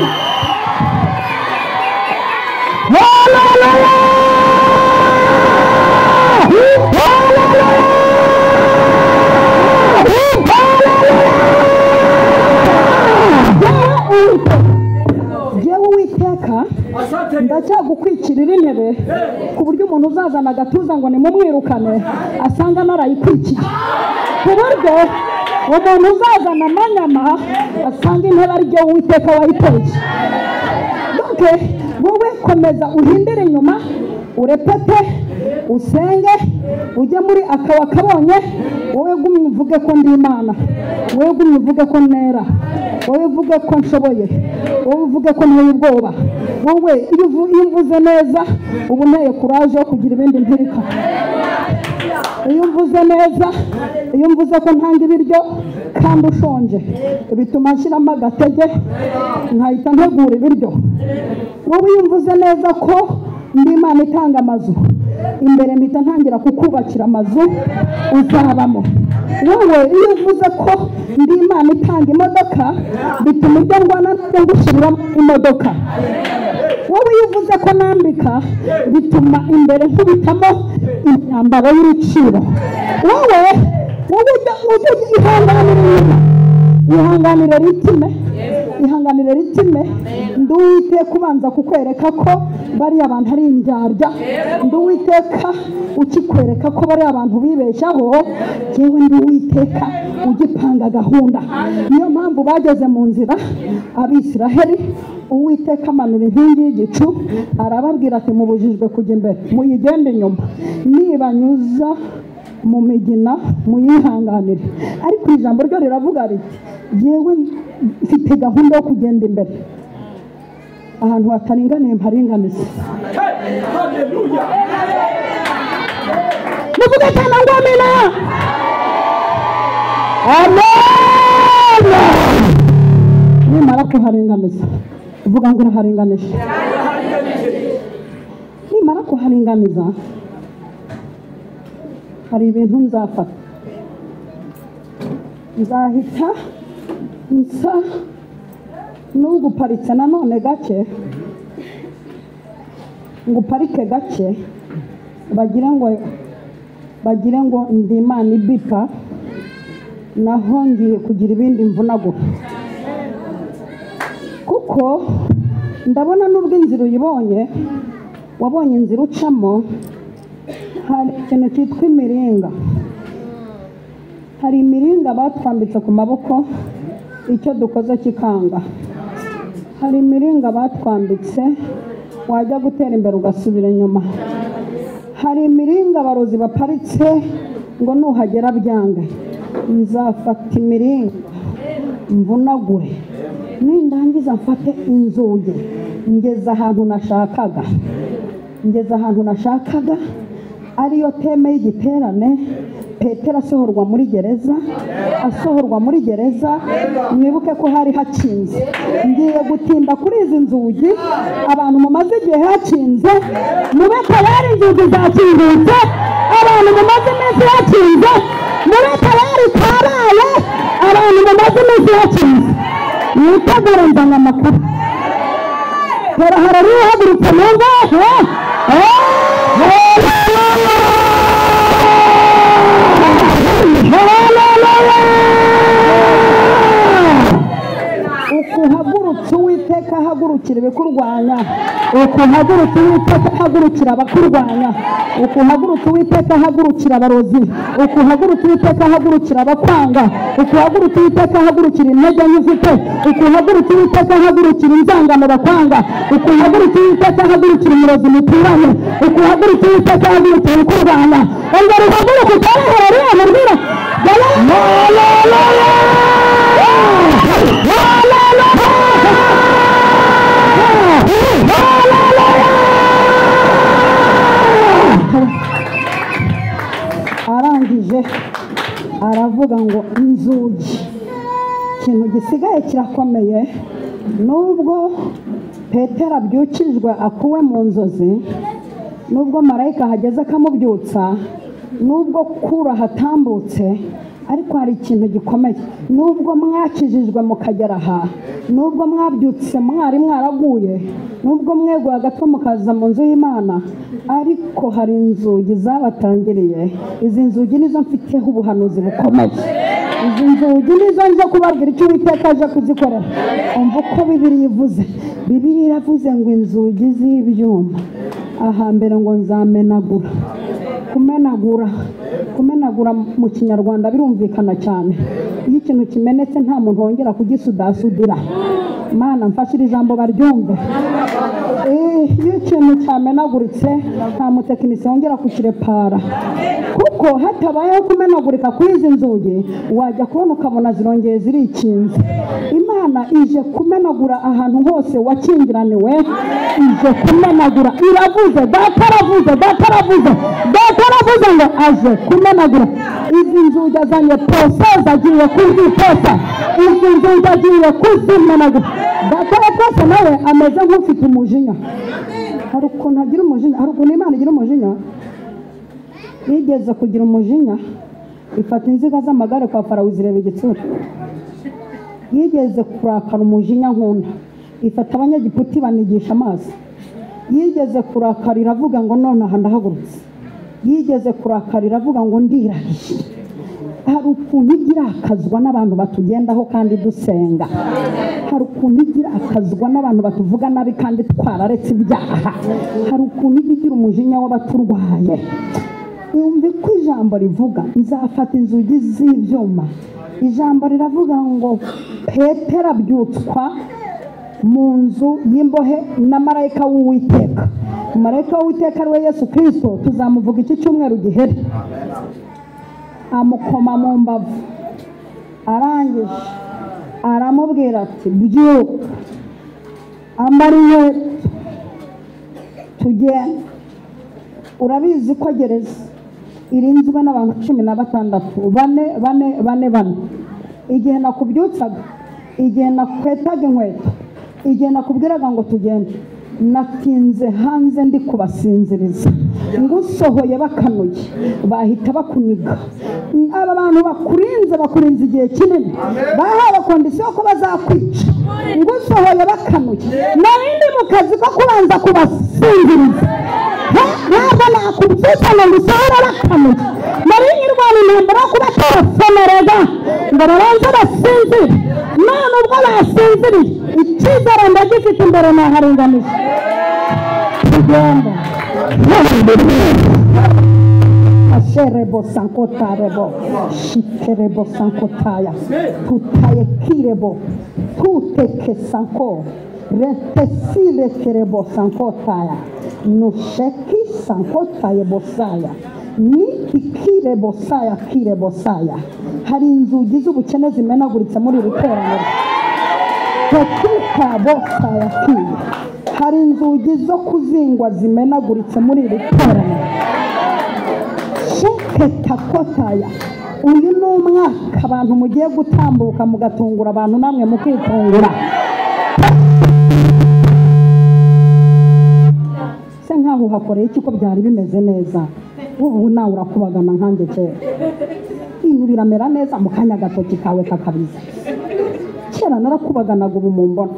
jyewe Uwiteka ndacyagukwikirira intebe ku buryo umuntu uzazana agatuza ngo nimumwirukane asanga narayikwikiye ku buryo umuntu uzazana amanyama asanga intebe ari jyewe Uwiteka wayiteye donc wowe komeza uhindire inyuma urepete usenge ujye muri akawa kabonye wowe gumye uvuge ko ndi Imana wowe gumye uvuge ko nera wowe uvuge ko nshoboye wowe uvuge ko nteye ubwoba wowe iyo mvuze neza ubu nteye kuraje yo kugira ibindi mpirika iyo mvuze neza iyo mvuze ko ntanga ibiryo kandi ushonje bituma nshyiramo agatege nkahita ntegura ibiryo wowe iyo mvuze neza ko ndi Imana itanga amazu imbere mpita ntangira kukubakira amazu uzabamo wowe iyo uvuze ko ndi Imana itanga imodoka bituma ibyo ndwana nabyo ngushyiramo imodoka wowe iyo uvuze ko nambika bituma imbere nkubitamo imyambaro y'ibiciro wowe ujya ihanganire ritime ndi Uwiteka ubanza kukwereka ko bariya abantu ari indyarya ndi Uwiteka ukikwereka ko bariya abantu bibeshyaho yewe ndi Uwiteka ugipanga gahunda niyo mpamvu bageze mu nzira Abisiraheli Uwiteka amanura inkingi y'igicu arababwira ati mubujijwe kujya imbere muyigende inyuma nibanyuza mu migina muyihanganire ariko ijambo ryo riravuga riti yewe mfite gahunda yo kugenda imbere ahantu hataringaniye mparinganiza muvuge cyane ngo amina amen nimara kuharinganiza uvuga ngo uraharinganije nimara kuharinganiza hari ibintu nzafata nzahita nsa n'uguparitse nanone gake nguparike gake bagire ngo ndi Imana ibipa naho ngiye kugira ibindi mvunagura kuko ndabona n'ubwo inzira uyibonye wabonye inzira ucamo hari ikintu cyitwa imiringa hari imiringa batwambitse ku maboko icyo dukoze kikanga hari imiringa batwambitse wajya gutera imbere ugasubira inyuma hari imiringa abarozi baparitse ngo nuhagera byange nzafata imiringa mvunagure nindangiza mfate inzugi ngeze ahantu nashakaga ariyo teme y'igiterane Petero asohorwa muri gereza, mwibuke ko hari hakinze. Ngiye gutinda kuri izi nzugi, abantu mumaze igihe hakinze, mube tayari inzugi zakingutse, abantu mumaze iminsi hakinze, mube tayari kabaye, abantu mumaze iminsi hakinze. Mwitegure nzana amakuru. Tera harari uhagurutse mu ngahe. Ukuhagurutse Uwiteka ahagurukira ibikurwanya, ukuhagurutse Uwiteka ahagurukira abakurwanya, ukuhagurutse Uwiteka ahagurukira abarozi, ukuhagurutse Uwiteka ahagurukira abakwanga, ukuhagurutse Uwiteka ahagurukira intege nke ufite, ukuhagurutse Uwiteka ahagurukira inzangano bakwanga, ukuhagurutse Uwiteka ahagurukira umurozi muturanye, ukuhagurutse Uwiteka ahagurukira ibikurwanya. Ongera uhaguruke utare Haleluya mubwira arangije aravuga ngo inzugi, ikintu gisigaye kirakomeye. Nubwo Petero abyukijwe akuwe mu nzozi, nubwo marayika hageze akamubyutsa, nubwo kura hatambutse, ariko hari ikintu gikomeye. Nubwo mwakijijwe mukagera aha, nubwo mwabyutse mwari mwaraguye, nubwo mweguye agatwe mukaza mu nzu y'Imana, ariko hari inzugi zabatangiriye. Izi nzugi nizo mfiteho ubuhanuzi bukomeye. Izi nzugi nizo nje kubabwira icyo Uwiteka aje kuzikorera. Umva uko Bibiliya ivuze. Bibiliya iravuze ngo inzugi z'ibyuma, ahambere ngo nzamenagura. Kumenagura mu Kinyarwanda birumvikana cyane. Iyo ikintu kimenetse nta muntu wongera kugisudasudira. Mana mfashira ijambo baryumve. Iyo ikintu cyamenaguritse nta mutekinisiye wongera kukirepara, kuko hatabayeho kumenagurika kuri izi nzugi wajya kubona ukabona zirongeye zirikinze. Imana ije kumenagura ahantu hose wakingiraniwe, ije kumenagura. Iravuze, data aravuze ngo aje kumenagura. Izi nzugi azanye poseza agiye kuziposa, izi nzugi agiye kuzimenagura. Data wa twese nawe ameze nk'ufite umujinya. Hari ukuntu agira umujinya, hari ukuntu Imana igira umujinya. Yigeze kugira umujinya, ifata inziga z'amagare kwa Farawo izireba igitsura. Yigeze kurakara umujinya nkunda, ifata abanyagiputi banigisha amazi. Yigeze kurakara iravuga ngo none aha ndahagurutse. Yigeze kurakara iravuga ngo ndirahiye. Hari ukuntu igira akazwa n'abantu batugendaho kandi dusenga. Hari ukuntu igira akazwa n'abantu batuvuga nabi kandi twararetse ibyaha. Hari ukuntu igira umujinya w'abaturwaye. Yumve ko ijambo rivuga nzafata inzugi z'ibyuma. Ijambo riravuga ngo Petero abyutswa mu nzu y'imbohe na marayika w'Uwiteka. Marayika w'Uwiteka ari we Yesu Kristo, tuzamuvuga iki cyumweru gihere. Amukoma mu mbavu, arangije aramubwira ati byuka, ambara inkweto tugende. Urabizi ko gereza irinzwe n'abantu 16, bane. Igihe nakubyutsaga, igihe nakwetaga inkweto, igihe nakubwiraga ngo tugende, natinze hanze ndi kubasinziriza. Ngusohoye bakanuye bahita bakuniga. Aba bantu bakurinze igihe kinini, bahawe kondisiyo ko bazakwica. Ngusohoye bakanuye, narindi mu kazi ko kubanza kubasinziriza. Ntabwo nakubyutsa ngo ngusohore bakanuye, nari nyirwana intambara yo kubatelefonerega ngo babanze basinzire. None ubwo basinziriye, icyizere ndagifite imbere naharinganije. Tugenda Asherebo sankotarebo, shikerebo sankotaya, tutaye kirebo, tuteke sanko, retesile kerebo sankotaya, nusheki sankotaye bosaya, ni ikirebo saya kirebo saya. Hari inzugi z'ubukene zimenaguritse muri iri teraniro. Tekika bosaya kire. Hari inzugi zo kuzingwa zimenaguritse muri iri teraniro. ketakotaya. Uyu ni umwaka abantu mugiye gutambuka mugatungura abantu namwe mukitungura. Se nkaho hakoreye iki ko byari bimeze neza, ubu nawe urakubagana nkanjye kera. Ibintu biramera neza mu kanya gatoki kawe kakabiza. Kera narakubaganaga ubu mumbona.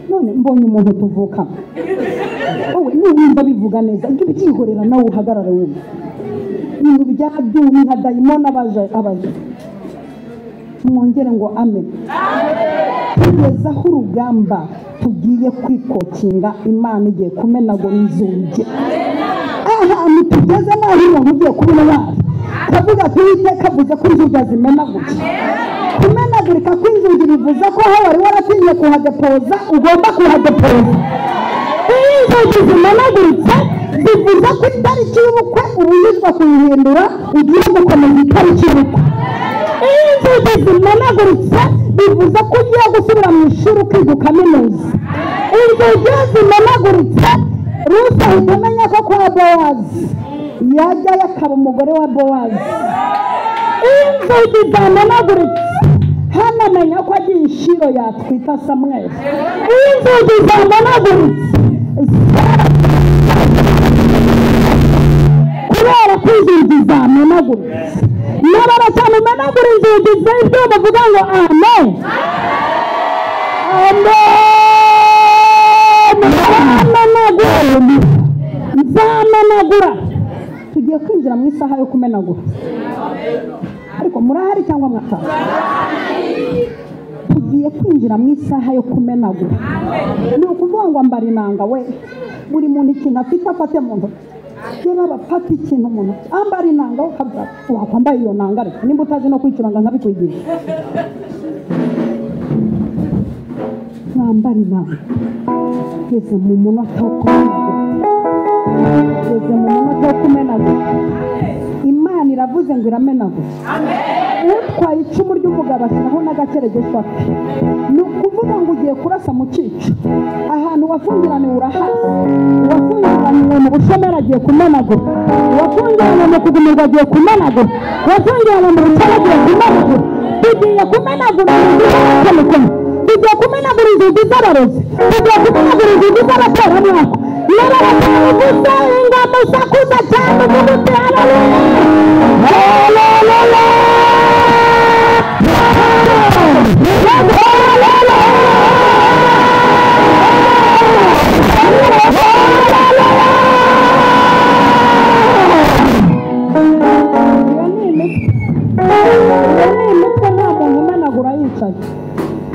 None mbonye umuntu tuvuka. Wowe n'ubimba bivuga neza, ibyo byihorera nawe uhagarare wumva. Ibintu byabyumye nka dayimoni abaje. Mwongere ngo amen. Tugeze aho urugamba tugiye kwikokinga, Imana igiye kumenagura inzugi. Ahantu tugeze naho umuntu ugiye kubona nabi kavuga ati Uwiteka avuze ko inzugi zimenagura. Kumenagurika kw'inzugi bivuze ko aho wari waratinye kuhadepoza ugomba kuhadepoza. Iyo inzugi zimenaguritse bivuze ko itariki y'ubukwe ubuyizwa kuyihindura ugiye gukomeza itariki y'ubukwe. Iyo inzugi zimenaguritse bivuze ko ugiye gusubira mu ishuri ukiga kaminuza. Inzugi zimenaguritse Rusi ahita amenya ko kwa Bowazi yajyayo akaba umugore wa Bowazi. Inzugi zamenaguritse hano amenya ko agiye ishiro yatwita Samweli. Inzugi zamenaguritse kubera ko inzugi zamenaguritse n'abaracyamenagura inzugi z'ibyo bavuga ngo amen. Nzamenagura. Tugiye kwinjira mu isaha yo kumenagura. Ariko murahari cyangwa mwataha? Tugiye kwinjira mu isaha yo kumenagura. Ni ukuvuga ngo ambara inanga we, buri muntu ikintu afite afate mu ntoki. Reba bafata ikintu mu ntoki, ambara inanga ukabyara. Wakwambaye iyo nanga ariko nimba utazi no kwicuranga nkabikwigisha. Mwambara inanga. Geze mu munota wo kumenagura. Geze mu munota wo kumenagura. Imana iravuze ngo iramenagura. Utwaye icumu ry'umugabo ashyiraho n'agakeregeshwa ke. Ni ukuvuga ngo ugiye kurasa mu cyico. Ahantu wafungiraniwe urahazi. Wafungiraniwe mu bushomeri agiye kumenagura. Wafungiraniwe mu kugumirwa agiye kumenagura. Wafungiraniwe mu bukene agiye kumenagura. Tugiye kumenagura tugiye kumenagura inzugi z'abarozi. Tugiye kumenagura inzugi z'abateramwaka. N'abateramwaka ingamba usakuza cyane uvuga haleluya. Haleluya.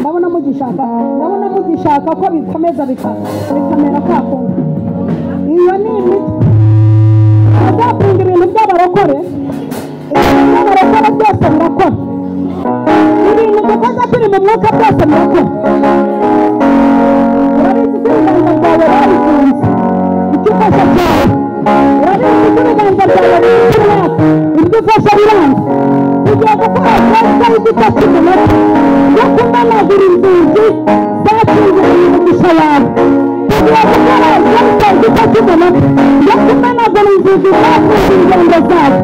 Ndabona mugishaka ko bikomeza bikamera kakundi. Iyo ni imitwe azapinga ibintu by'abarokore. Abarokore byose birakora. Ibintu dukoze turi mu mwuka byose birakora. Urabizi ko ibiganza byawe barifunze icyo ufasha cyawe. Urabizi ko ibiganza byawe birifunze ibyo ufasha biranga. Tugiye gukora twese igice cy'umunota yo kumenagura inzugi zakingiriye umugisha wawe. Tugiye gukora twese igice cy'umunota yo kumenagura inzugi zafunze ingendo zawe.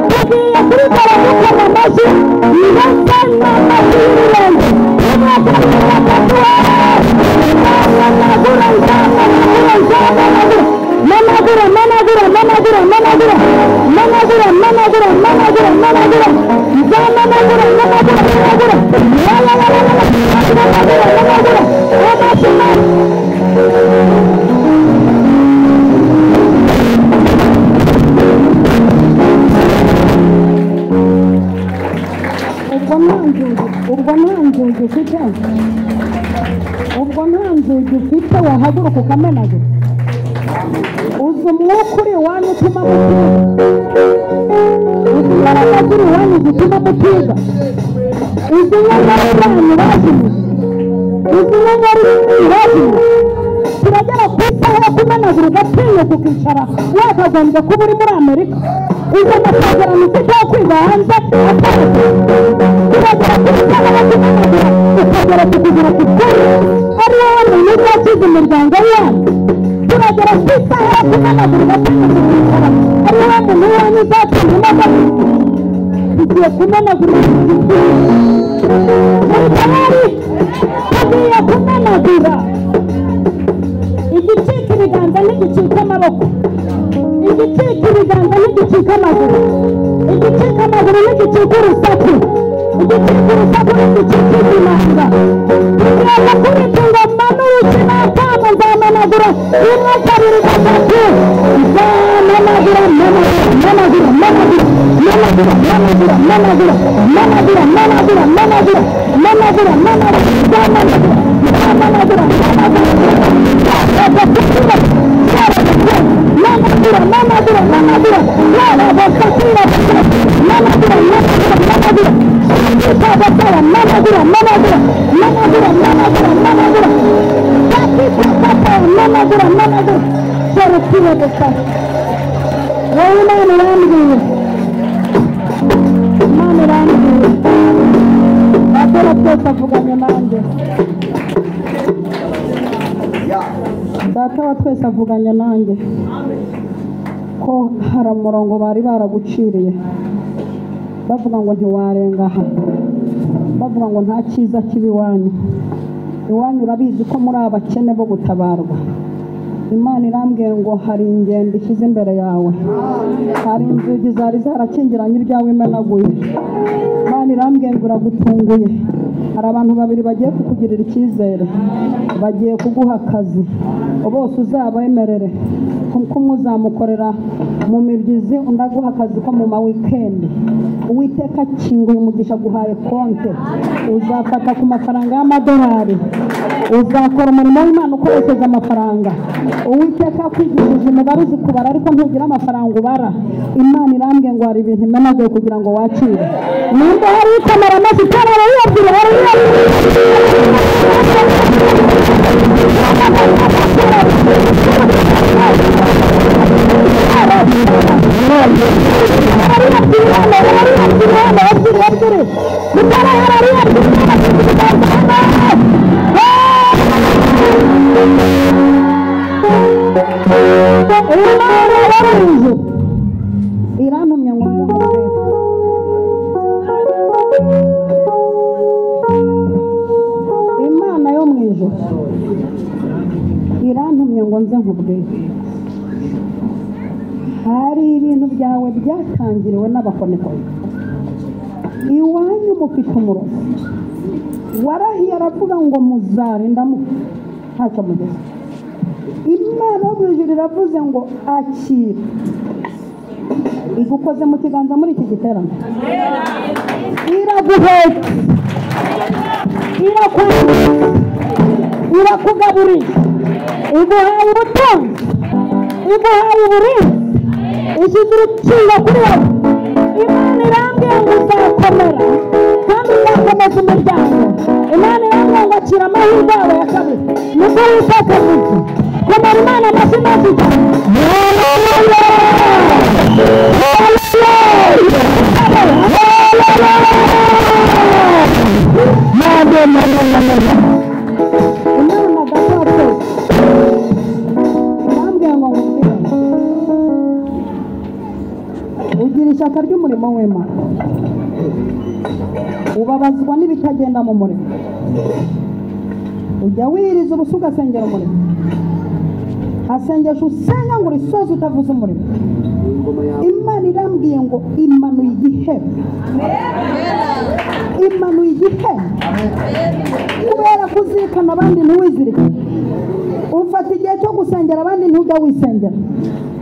Tugiye kubikora dukoma amashyi ndetse n'amashyi y'ibirenge. Ubwo nta nzugi ufite wahaguruka ukamenagura. Uzi umwuka uri iwanyu utuma mutiga. Uzi imbaraga ziri iwanyu zituma mutiga. Uzi inyenyeri zanyu bazimye. Uzi inyenyeri bazimye. Turagera ku isaha yo kumenagura ugatinyuka ukicara wakagombye kuba uri muri Amerika. Uzi amasezerano ufite yo kwiga hanze atandukanye. Turagera ku isaha yo kumenagura ukagera ku kugura kukuru. Ari wowe muntu uzakiza umuryango wanyu. Turagera ku isaha yo kumenagura ugatinyuka ukicara. Ari wowe muntu wanyu uzatunga imodoka tugiye kumenagura tugiye kumenagura igicika ibiganza n'igicika amaboko igicika ibiganza n'igicika amaguru igicika amaguru n'igicika urusaku igicika urusaku n'igicika imanga tugenda kubita ingoma n'urukinatamu nzamenagura rimwe kabiri gatatu nzamenagura menagura data wa twese avuganye nanjye ko hari umurongo bari baraguciriye bavuga ngo ntiwarenga aha bavuga ngo nta cyiza kibi iwanyu urabizi ko muri abakene bo gutabarwa Imana irambwiye ngo hari ingendo ishyize imbere yawe hari inzugi zari zarakingiranye ibyawe imenaguye Imana irambwiye ngo iragutunguye hari abantu babiri bagiye kukugirira icyizere bagiye kuguha akazi bose uzabemerere kuko muzamukorera mu mibyizi undi aguha akazi ko mu ma weekend Uwiteka kinguye umugisha guhaye konte uzafata ku mafaranga y'amadolari uzakora umurimo w'Imana ukoresheje amafaranga Uwiteka kwigishije umubare uzi kubara ariko ntugira amafaranga ubara Imana irambwiye ngo hari ibintu imenaguye kugira ngo wakire nimba hari ikamera maze itabara yiyabwira hari irantumye ngo Imana yo mu ijuru irantumye ngo nze nkubwire hari ibintu byawe byatangiriwe n'abakonekoni iwanyu mufite umurozi warahiye aravuga ngo muzarindamu ntacyo mugeze Imana yo mu ijuru iravuze ngo akira igukoze mu kiganza muri iki giterane iraguhetse irakugaburira iguhaye ubutunzi iguhaye uburinzi ishyize urukingo kuri wowe Imana irambwiye ngo uzakomera kandi uzakomeza umuryango Imana irambwiye ngo akira amahirwe yawe ya kabiri nibwo witeka gusa komera Imana amashyi menshi cyane Imana gatatu irambwiye ngo ugira ishyaka ry'umurimo w'Imana ubabazwa n'ibitagenda mu murimo ujya wiriza ubusa ugasengera umurimo hasengesha usenga ngo urisoze utavuze umurimo Imana irambwiye ngo imanuye igihembo kubera kuzirikana abandi ntiwizirike ufata igihe cyo gusengera abandi ntujya wisengera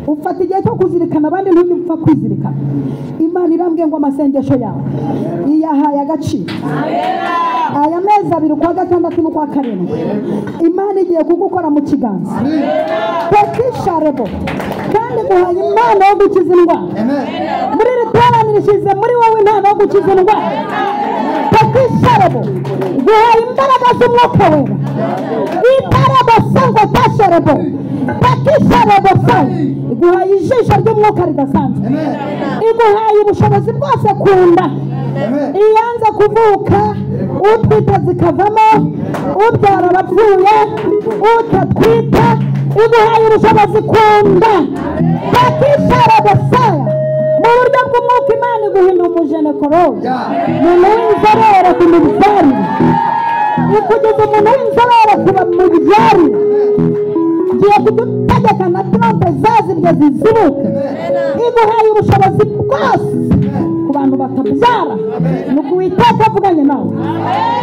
ufata igihe cyo kuzirikana abandi ntujya upfa kwizirikana Imana irambwiye ngo amasengesho yawe iyahaye agaciro aya mezi abiri kwa gatandatu n'ukwa karindwi Imana igiye kugukora mu kiganza petisharebo kandi guhaye impano yo gukiza indwara muri iri teraniro ishize muri wowe impano yo gukiza indwara petisharebo guhaye imbaraga z'umwuka wera itarebo sango tasharebo petisharebo sango iguhaye ijisho ry'umwuka ridasanzwe iguhaye ubushobozi bwose ku nda iyanze kuvuka utwita zikavamo ubyara abapfuye utatwita iguhaye ubushobozi ku nda petisharebo saya buryo bw'umwuka Imana iguhinda umujenekologe umuntu w'inzobere ku mibyarire ikugeza umuntu w'inzobere kuba mu mibyarire ngiye kudutegeka na trompe zazibye zizibuke iguhaye ubushobozi bwose ku bantu batabyara ni ukuwiteka avuganye nawe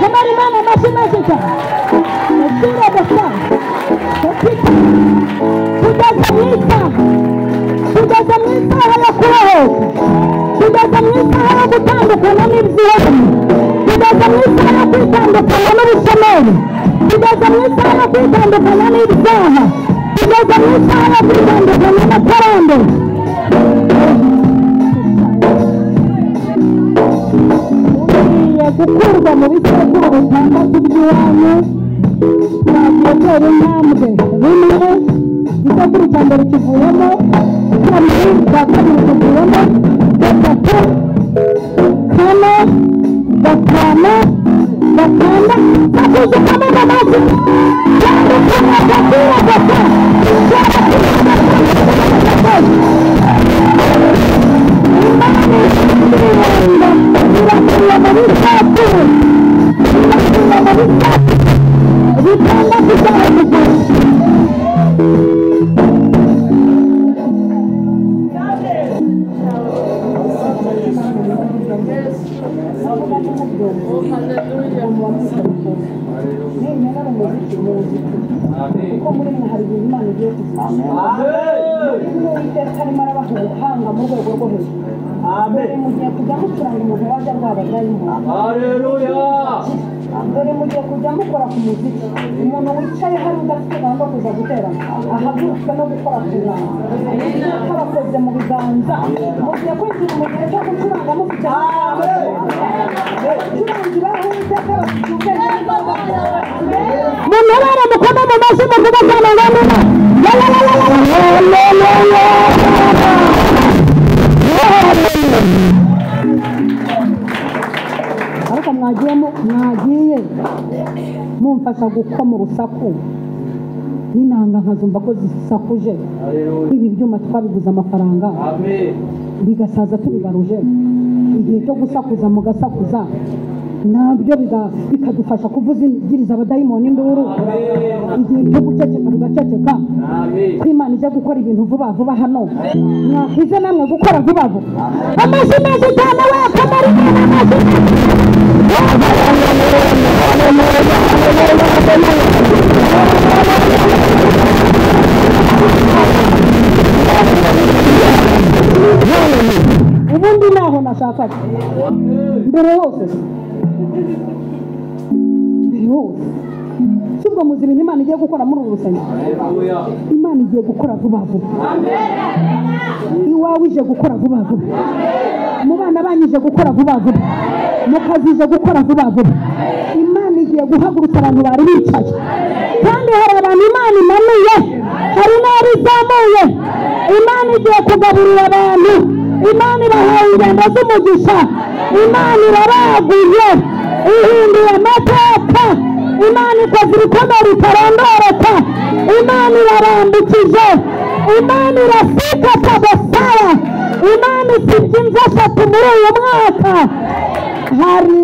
kamara Imana amashyi menshi cyane yashyira gusa tugeze mu isaha yo kubaho tugeze mu isaha yo gutandukana n'ibyihebe tugeze mu isaha yo kwitandukanya n'ubushomeri tugeze mu isaha yo kwitandukanya n'ibyaha tugeze mu isaha yo kwitandukanya na karande ugiye gukurwa mu bisekuru bitandatu by'iwanyu twagiye tera intambwe rimwe isekuru cya mbere kivuyemo kabiri cya kabiri kivuyemo gatatu kane gatanu gatandatu kakuzukamo amaraso cyandukamo agapira gasa irakuye muri saturu bitandatu cyane kuko muri mwe hari ibintu Imana igiye kuzamura iteka arimo arabaha ubuhanga mu rwego rwo hejuru mugiye kujya mucuranga umuntu wajya rwabagaye dore mugiye kujya mukora ku muziki umuntu wicaye hari udafite gahunda yo kuza guterana ahagurutswe no gukora ku biganza abakoze mu biganza mugiye kwinjira mu gihe cyo gucuranga mufite abacuranzi baho iteka bafite ubwenge muntu abana mukoma mu mashyi muvuga cyane ngandina ariko mwagiye mumfasha gukoma urusaku n'inanga nkazumva ko zisakuje ibi byuma twabiguze amafaranga bigasaza tubigaruje igihe cyo gusakuza mugasakuza nabyo bikadufasha kuvuza ingiriza abadayimoni induru igihe cyo guceceka bigaceceka ko Imana ijya gukora ibintu vuba vuba hano mwakwize namwe gukora vuba vuba amashyi menshi cyane we kamara Imana amashyi ubundi naho nashakaga mbere hose subwo muzi ibintu Imana igiye gukora muri uru rusengero Imana igiye gukora vuba vuba iwawe ije gukora vuba vuba mu bana banyije gukora vuba vuba mu kazi ije gukora vuba vuba Imana igiye guhagurutsa abantu bari bicaye kandi hari abantu Imana imanuye hari n'abo izamuye Imana igiye kugaburira abantu Imana ibahaye ingendo z'umugisha Imana irabaguye ihinduye amateka Imana ikoze ibikomere bitarondoreka Imana irarambukije Imana irasika kabasaya Imana isibye inzu 3 muri uyu mwaka hari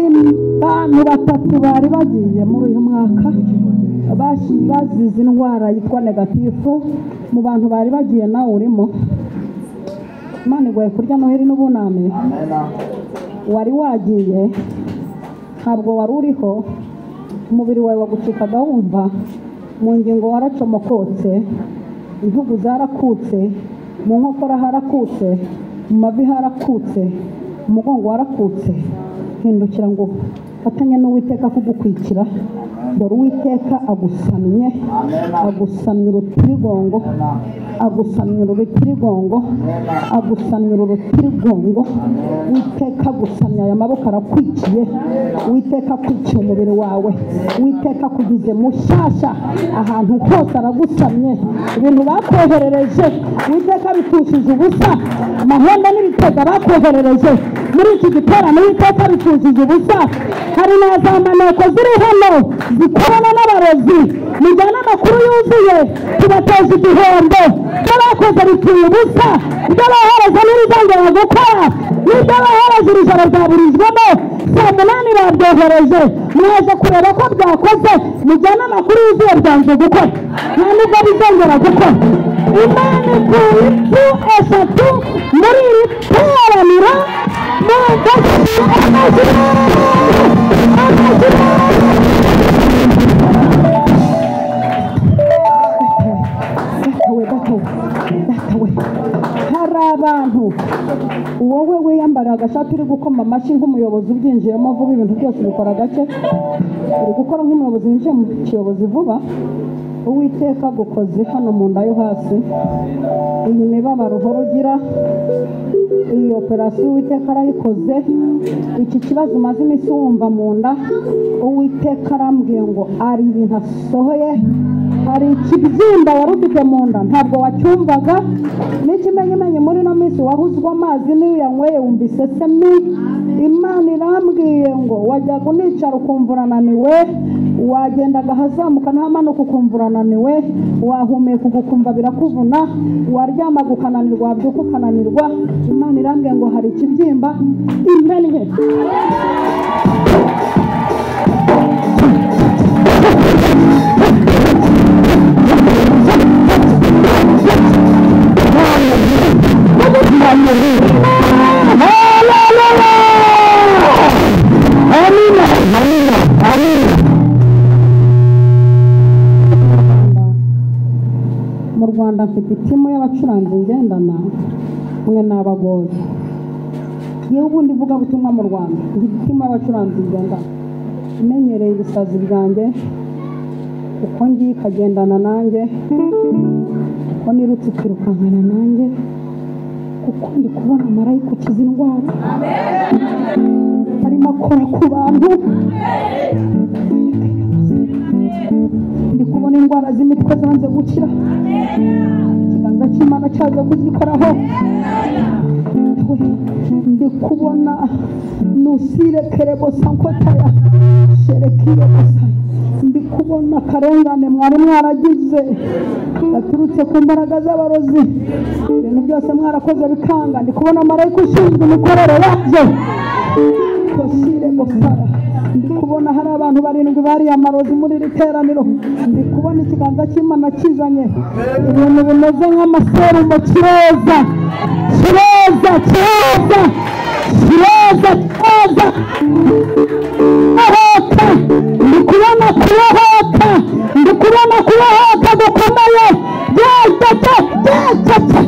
abantu 3 bari bagiye muri uyu mwaka bazize indwara yitwa negatifu mu bantu bari bagiye nawe urimo Imana igwaye kurya Noheli n'ubuname wari wagiye ntabwo wari uriho umubiri wawe wagucikaga wumva mu ngingo waracomokotse intugu zarakutse mu nkokora harakutse mu mavi harakutse umugongo warakutse hindukira ngo fatanye n'Uwiteka kugukwikira dore Uwiteka agusamye agusamira urutirigongo agusamira urutirigongo agusamira urutirigongo Uwiteka agusamya aya maboko arakwikiye Uwiteka akwikiye umubiri wawe Uwiteka kugize mushasha ahantu hose aragusamye ibintu bakoherereje Uwiteka bitushije ubusa amahembe n'ibitega bakoherereje muri iki giterane Uwiteka bitushije ubusa hari na za maneko ziri hano zikorana n'abarozi mujyana amakuru yuzuye tubateza igihombo n'abakoze bituye ubusa n'abahereza n'ibizongera gukora n'abahereza iri joro ryaburijwemo saa munani babyohereje mwaje kureba ko byakoze mujyana amakuru yuzuye byanze gukora nta nubwo bizongera gukora imana ikuye impfu eshatu muri iri teraniro mu gasi amazina hari abantu wowe wiyambara agashati uri gukoma amashyi nk'umuyobozi ubyinjiyemo vuba ibintu byose bikora gake uri gukora nk'umuyobozi winjiye mu kiyobozi vuba uwiteka gukoze hano mu nda yo hasi iyi mibabaro uhora ugira iyi operasiyo uwiteka arayikoze iki kibazo umaze iminsi wumva mu nda uwiteka arambwiye ngo ari ibintu asohoye hari ikibyimba wari ufite mu nda ntabwo wacyumvaga n'ikimenyimenyi muri ino minsi wahuzwa amazi n'iyo uyanyweye wumva isesemi imana irambwiye ngo wajyaga unicara ukumva urananiwe wagendaga ahazamuka ntamanuka ukumva urananiwe wahumeka ukumva birakuvuna waryamaga ukananirwa wabyuka ukananirwa imana irambwiye ngo hari ikibyimba imennye mu Rwanda mfite itimu y'abacuranzi ngendana mwe n'abagoye yewe ubundi vuga butumwa mu Rwanda mfite itimu y'abacuranzi ngendana imenyereye ibisazi byanjye uko ngiye ikagendana nanjye uko nirutse ikirukankana nanjye kuko ndi kubona marayika ukiza indwara arimo akora ku bantu ndi kubona indwara z'imitwe zanze gukira ikiganza cy'Imana cyaje kuzikoraho ndi kubona nusire kerebo sankotaya sherekire gusa ndi kubona akarengane mwari mwaragize gaturutse ku mbaraga z'abarozi ibintu byose mwarakoze bikanga ndi kubona marayika ushinzwe imikorere yabyo kosire gofara ndi kubona hari abantu barindwi bariye amarozi muri iri teraniro ndi kubona ikiganza cy'Imana kizanye ibintu bimeze nk'amaserumo kiroza kiroza kiroza kiroza kiroza kubohoka ndi kubona kubohoka ndi kubona kubohoka gukomeye byatata byatata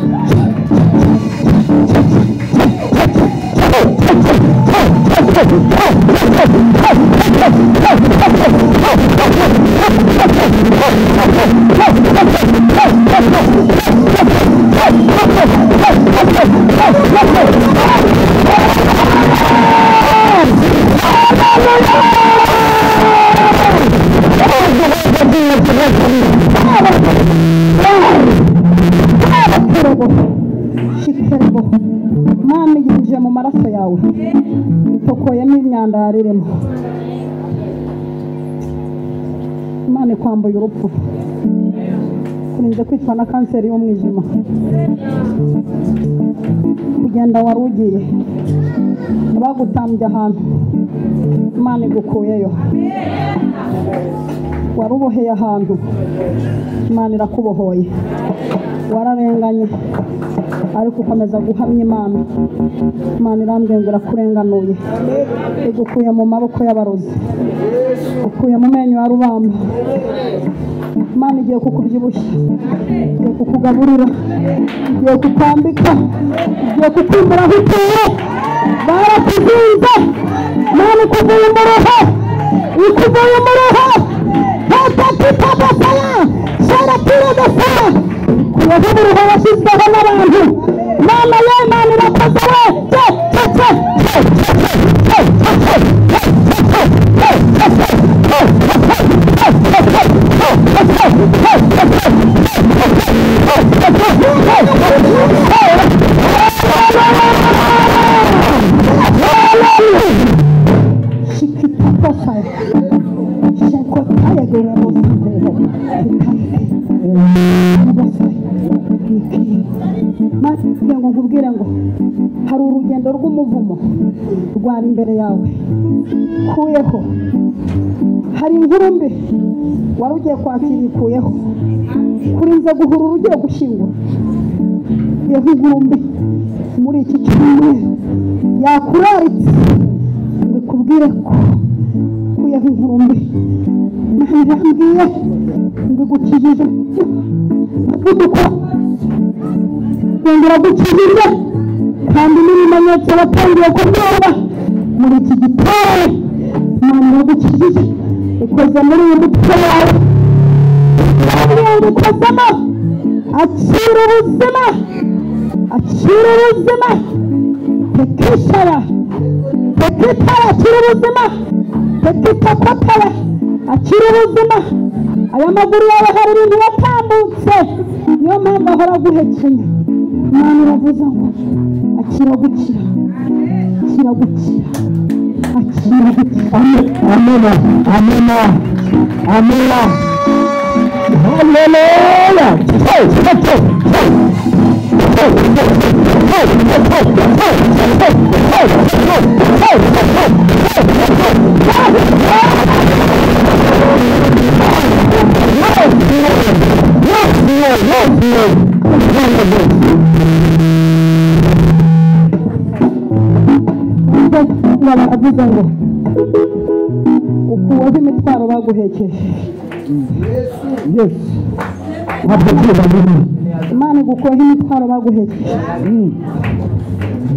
Mani yinjiye mu maraso yawe itokoyemo imyanda yaririmo Imana ikwambuye urupfu kurinze kwicwa na kanseri y'umwijima kugenda wari ugiye abagutambye ahantu Imana igukuyeyo wari uboheye ahantu Imana irakubohoye wararenganye ariko ukomeza guhamya Imana Imana irambwiye ngo irakurenganuye igukuye mu maboko y'abarozi ukuye mu menyo ya rubamba Imana igiye kukubyibushya igiye kukugaburira igiye kukwambika igiye kukwimura aho utuye barakuzinze Imana ikuvuye mu ruho ikuvuye mu ruho hatatipabasaya sharatiragasaya kuyeho mu ruho washyizweho n'abantu Imana y'Imana irakoze we Posai. Sheko taya gora bosite. Posai. Mati ngo nkubwire ngo hari urugendo rw'umuvumo rwari imbere yawe kuyeho. Hari inkuru mbi wari ugiye kwakira ikuyeho. Kurinze guhura ugiye gushyingura. Iyo inkuru mbi muri iki cyumweru yakuraritse kubwire ko kuyeho inkuru mbi nambwiye ngugukijije kuduko ngera gukijije kandi n'ibimenyetso batangiye kubyumva muri iki gitore Imana gukijije ikoze muri uyu mutwe wawe ikoze akira ubuzima tekishara tekitara akira ubuzima tekitakotara akira ubuzima aya maguru yawe hari ibintu yatambutse niyo mpamvu ahora aguhekenya Imana iravuze ngo akira gukira amena hallelujah avuga ngo ukuweho imitwaro baguhekeje. Yes. Imana igukuyeho imitwaro baguhekeje.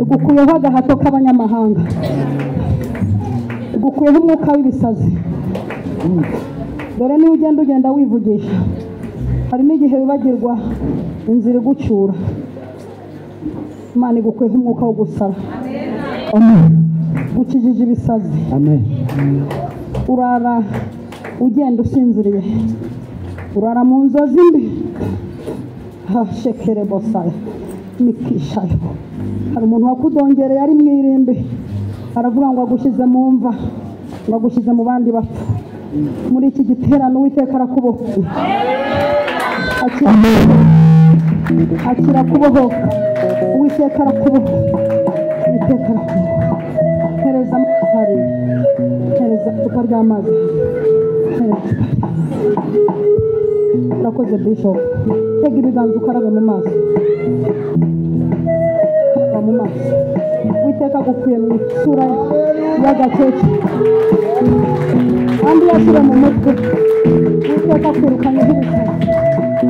Igukuyeho agahato k'abanyamahanga. Igukuyeho umwuka w'ibisazi. Dore niyo ugenda wivugisha. Hari n'igihe wibagirwa inzira igucyura. Imana igukuyeho umwuka wo gusara. Amen. Gukijije ibisazi. Amen. Urara ugenda usinziriye. Urara mu nzozi mbi. Shekere bosaya nikishayo. Hari umuntu wakudongereye ari mwirimbi. Aravuga ngo agushyize mu mva, ngo agushyize mu bandi bapfa. Muri iki giterano Uwiteka arakubohoka. Akira kubohoka. Uwiteka arakubohoka. Uwiteka arakubohoka. Tereza hari. Tereza icupa ry'amazi. Urakoze Bishop. Tega ibiganza ukarabe mu maso. Mu maso. Uwiteka agukuye mu isura y'agakeke. Andi yashyire mu mutwe. Uwiteka akwirukanye nk'ibisazi.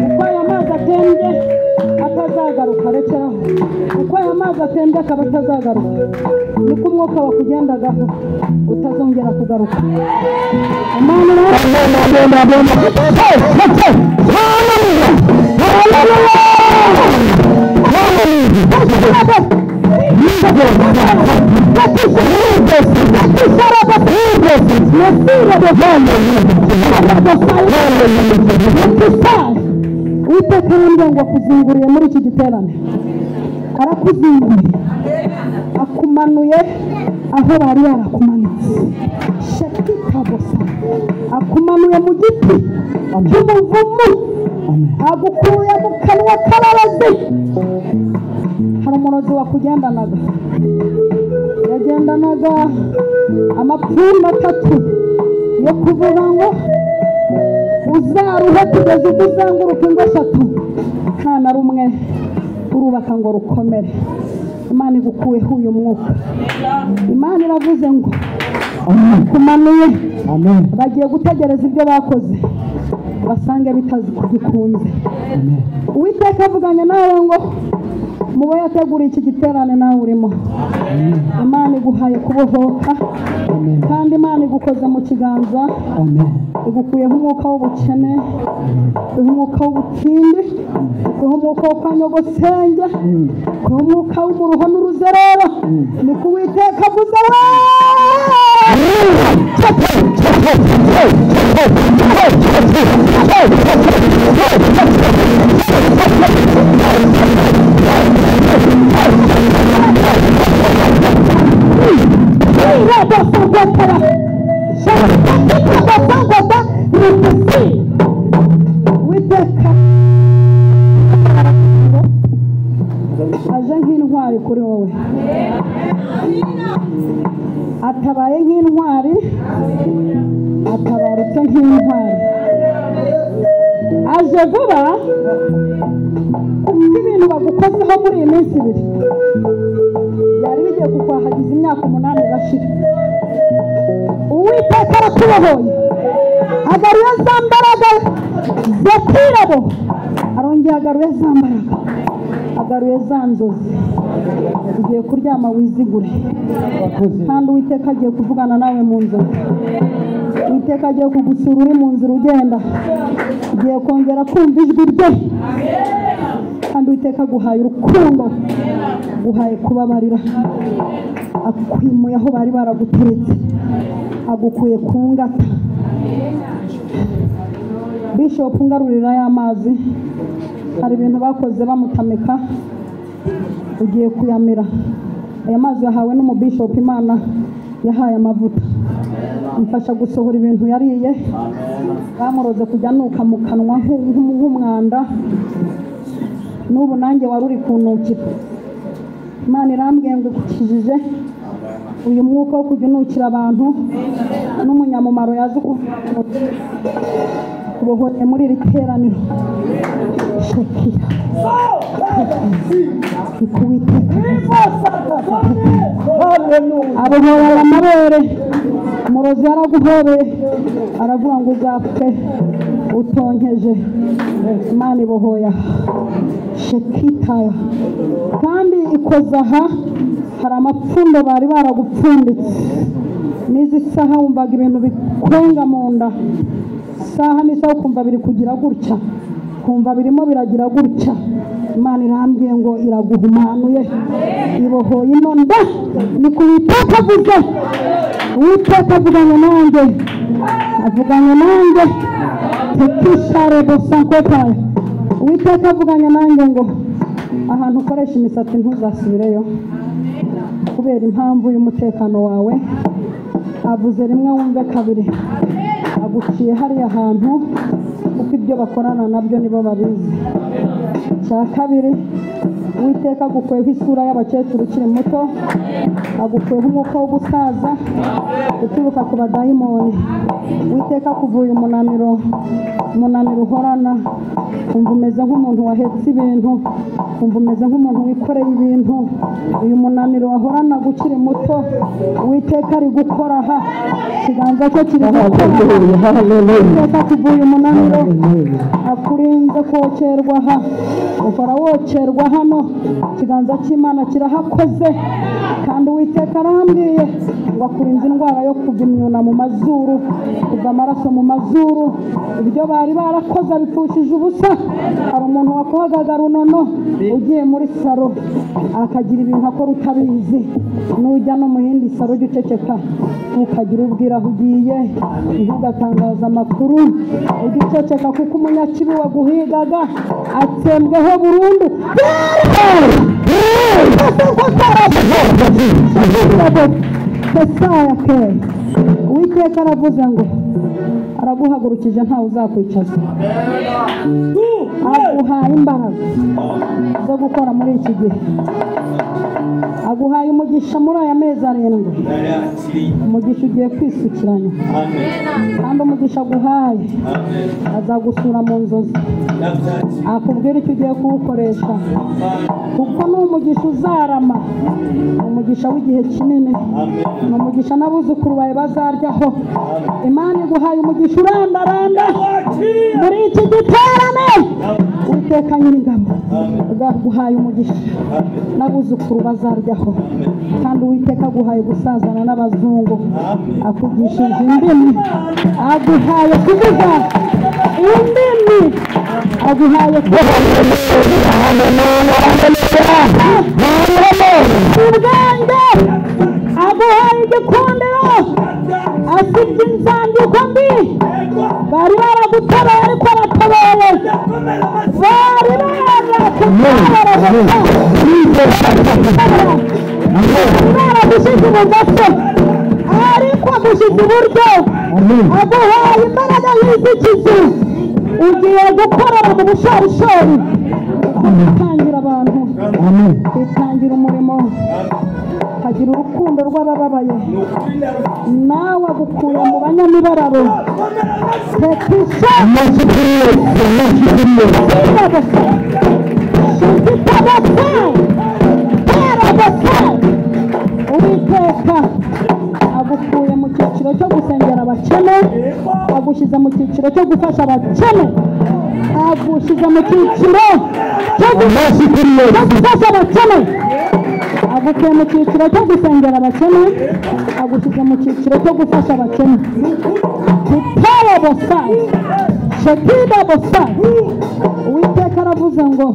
Uko aya mazi atembye atazagaruka rekeraho. Uko aya mazi atembye akaba atazagaruka. Niko umwuka wakugendagaho utazongera kugaruka. Imana Uwiteka yambwiye ngo akuzinguriye muri iki giterane. Arakuzinguriye. Akumanuye aho bari yarakumanitse. Shekitabosa. Akumanuye mu giti cy'umuvumu. Agukuye mu kanwa k'abarozi. Hari umurozi wakugendanaga. Yagendanaga amapfundo 3 yo kuvuga ngo uzaruhe kugeza ubwo uzenguruka ingo 3 nta na rumwe urubaka ngo rukomere. Imana igukuyeho uyu mwuka. Imana iravuze ngo kumanuye. Amen. Bagiye gutegereza ibyo bakoze basange bitazi kugikunze. Amen. Uwiteka avuganye nawe ngo mubo yateguriye iki giterane nawe urimo. Imana iguhaye kubohoka. Kandi Imana igukoza mu kiganza. Igukuyeho umwuka w'ubukene, umwuka w'ubutindi, umwuka wo kwanyogosenge, umwuka w'umuruho n'uruzerero. Niko Uwiteka avuze isi witeka aje nk'intwari kuri wowe, atabaye nk'intwari, atabarutse nk'intwari, aje vuba kuko ibintu bagukozeho muri iyi minsi ibiri byari bigiye kukwahagiza imyaka 8 igashira. Uwiteka arakubohoye, agaruye za mbaraga zakirabo, arongera agaruye za mbaraga, agaruye za nzozi. Ugiye kuryama wizigure, kandi Uwiteka agiye kuvugana nawe mu nzozi. Uwiteka agiye kugusura uri mu nzira ugenda, ugiye kongera kumva ijwi rye, kandi Uwiteka aguhaye urukundo, aguhaye kubabarira, akwimuye aho bari baraguteretse, agukuye ku ngata. Bishop ngarurira y'amazi, hari ibintu bakoze bamutamika, ugiye kuyamira. Aya mazi yahawe n'umubishop Imana yahaye amavuta, mfasha gusohora ibintu yariye, bamuroze kujya nuka mu kanwa nk'umwanda. N'ubu nanjye wari uri kunukira. Imana irambwiye ngo ikukijije uyu mwuka wo kujya unukira abantu n'umunyamumaro yazi kubohoye muri iri teraniro. Shekia abohora amabere, umurozi yaraguhoreye aravuga ngo uzapfe utonkeje. Imana ibohoya Shekitaya, kandi ikoza aha hari amapfundo bari baragupfunditse. N'izi saha wumvaga ibintu bikwenga mu nda, saha n'isaha ukumva biri kugira gutya, kumva birimo biragira gutya. Imana irambwiye ngo iraguhumanuye, ibohoye ino nda. Ni ku Uwiteka avuze, Uwiteka avuganye nanjye, avuganye nanjye. Tekishare bosankotaya, Uwiteka avuganye nanjye ngo ahantu ukoresha imisatsi ntuzasubireyo kubera impamvu y'umutekano wawe. Avuze rimwe wumve kabiri, aguciye hariya hantu kuko ibyo bakorana nabyo nibo babizi. Cya kabiri, Uwiteka agukuyeho isura y'abakecuru ukiri muto, agukuyeho umwuka w'ubusaza uturuka ku badayimoni. Uwiteka akuvuye umunaniro uhorana, kumva umeze nk'umuntu wahetse ibintu, kumva umeze nk'umuntu wikoreye ibintu. Uyu munaniro wahorana ukiri muto, Uwiteka ari gukora aha, ikiganza cye kiri gukora. Uwiteka akuvuye umunaniro, akurinze kokerwa aha, uhora wokerwa hano, ikiganza cy'Imana kirahakoze. Kandi Uwiteka arambwiye ngo akurinze indwara yo kuva imyuna mu mazuru, kuva amaraso mu mazuru. Ibyo bari barakoze bipfushije ubusa. Hari umuntu wakohaga runono ugiye muri saro akagira ibintu akora utabizi, nujya no mu yindi saro ujye uceceka, ukagira ubwira aho ugiye, ntugatangaza amakuru, ujye uceceka kuko umunyakibi waguhigaga atsembweho burundu. Uwiteka aravuze ngo araguhagurukije ntawe uzakwicaza, aguhaye imbaraga zo gukora muri iki gihe, aguhaye umugisha muri aya mezi 7. Umugisha ugiye kwisukiranya, kandi umugisha aguhaye azagusura mu nzozi, akubwira icyo ugiye kuwukoresha, kuko ni umugisha uzarama, umugisha w'igihe kinini, ni umugisha n'abuzukuru bawe bazaryaho. Imana iguhaye umugisha urandaranda muri iki giterane. Uwiteka Nyir'ingabo aguhaye umugisha n'abuzukuru bazaryaho, kandi Uwiteka aguhaye gusazana n'abazungu, akugishije indimi, aguhaye kuvuga indimi, aguhaye ubwenge, aguhaye igikundiro, asibye inzandiko mbi. Bari baragutabaye ariko aratabaye, bari baragushyize mu gaso ariko agushyize iburyo aguhaye imbaraga nk'iz'ikizu ugiye gukorera mu bushorishori utangira abantu utangira umurimo ukagira urukundo rw'abababaye nawe agukuye mu banyamibabaro tekisha Uwiteka agukuye mu cyiciro cyo gusengera abakene agushyize mu cyiciro cyo gufasha abakene agushyize mu cyiciro cyo gufasha abakene agukuye mu cyiciro cyo gusengera abakene agushyize mu cyiciro cyo gufasha abakene tutaya bosayi shekida bosayi Uwiteka aravuze ngo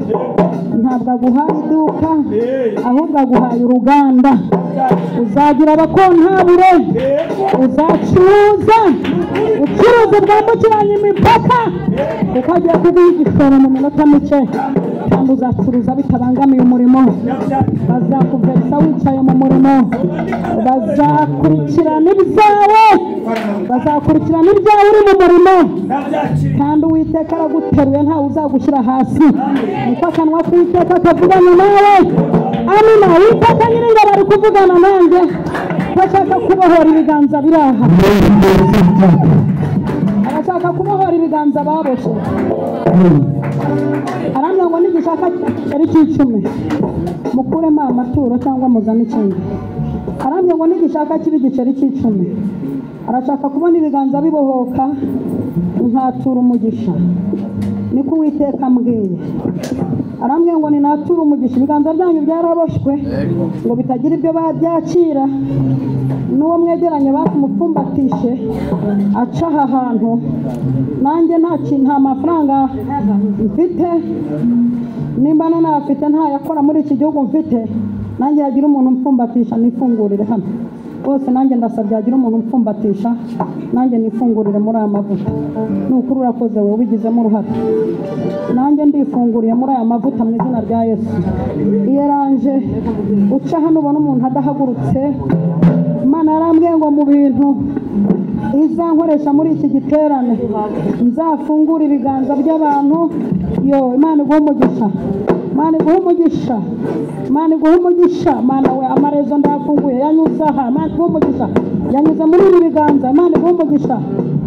ntabwo aguhaye iduka ahubwo aguhaye uruganda uzagira abakontabure uzacuruza ubucuruzi bwambukiranya imipaka kuko agiye kuguha igishoro mu minota mike kandi uzacuruza bitabangamiye umurimo bazakuverisa wicaye mu murimo bazakurikirana ibyawe bazakurikirana ibyawe uri mu murimo kandi Uwiteka araguteruye ntawe uzagushyira hasi niko akanwa k'Uwiteka kavugana nawe amina Uwiteka nyiringabo ari kuvugana nanjye bashaka kubohora ibiganza biri aha arashaka kubohora ibiganza baboshye aramya ngo nigishaka ari cy'icumi mukuremo amaturo cyangwa muzane ikindi aramya ngo nigishaka kibi giceri cy'icumi arashaka kubona ibiganza bibohoka nkatura umugisha niko Uwiteka ambwiye aramwe ngo ni natura umugisha ibiganza byanyu byaraboshwe ngo bitagira ibyo babyakira n'uwo mwegeranye bakumupfumbatishe aca aha hantu nanjye nta mafaranga mfite nimba nanafite ntayakora muri iki gihugu mfite nanjye yagira umuntu mpfumbatisha nifungurire hano bose nanjye ndasabye yagira umuntu mpfumbatisha nanjye nifungurire muri aya mavuta nukuri urakoze wowe ubigizemo uruhare nanjye ndifunguriye muri aya mavuta mu izina rya Yesu iyo ranje uca hano ubona umuntu adahagurutse Imana yarambwiye ngo mu bintu izankoresha muri iki giterane nzafungura ibiganza by'abantu yo Imana iguha umugisha Imana iguha umugisha Imana iguha umugisha Imana we amarezo ndafunguye yanyuze aha Imana iguha umugisha yanyuze muri ibi biganza Imana iguha umugisha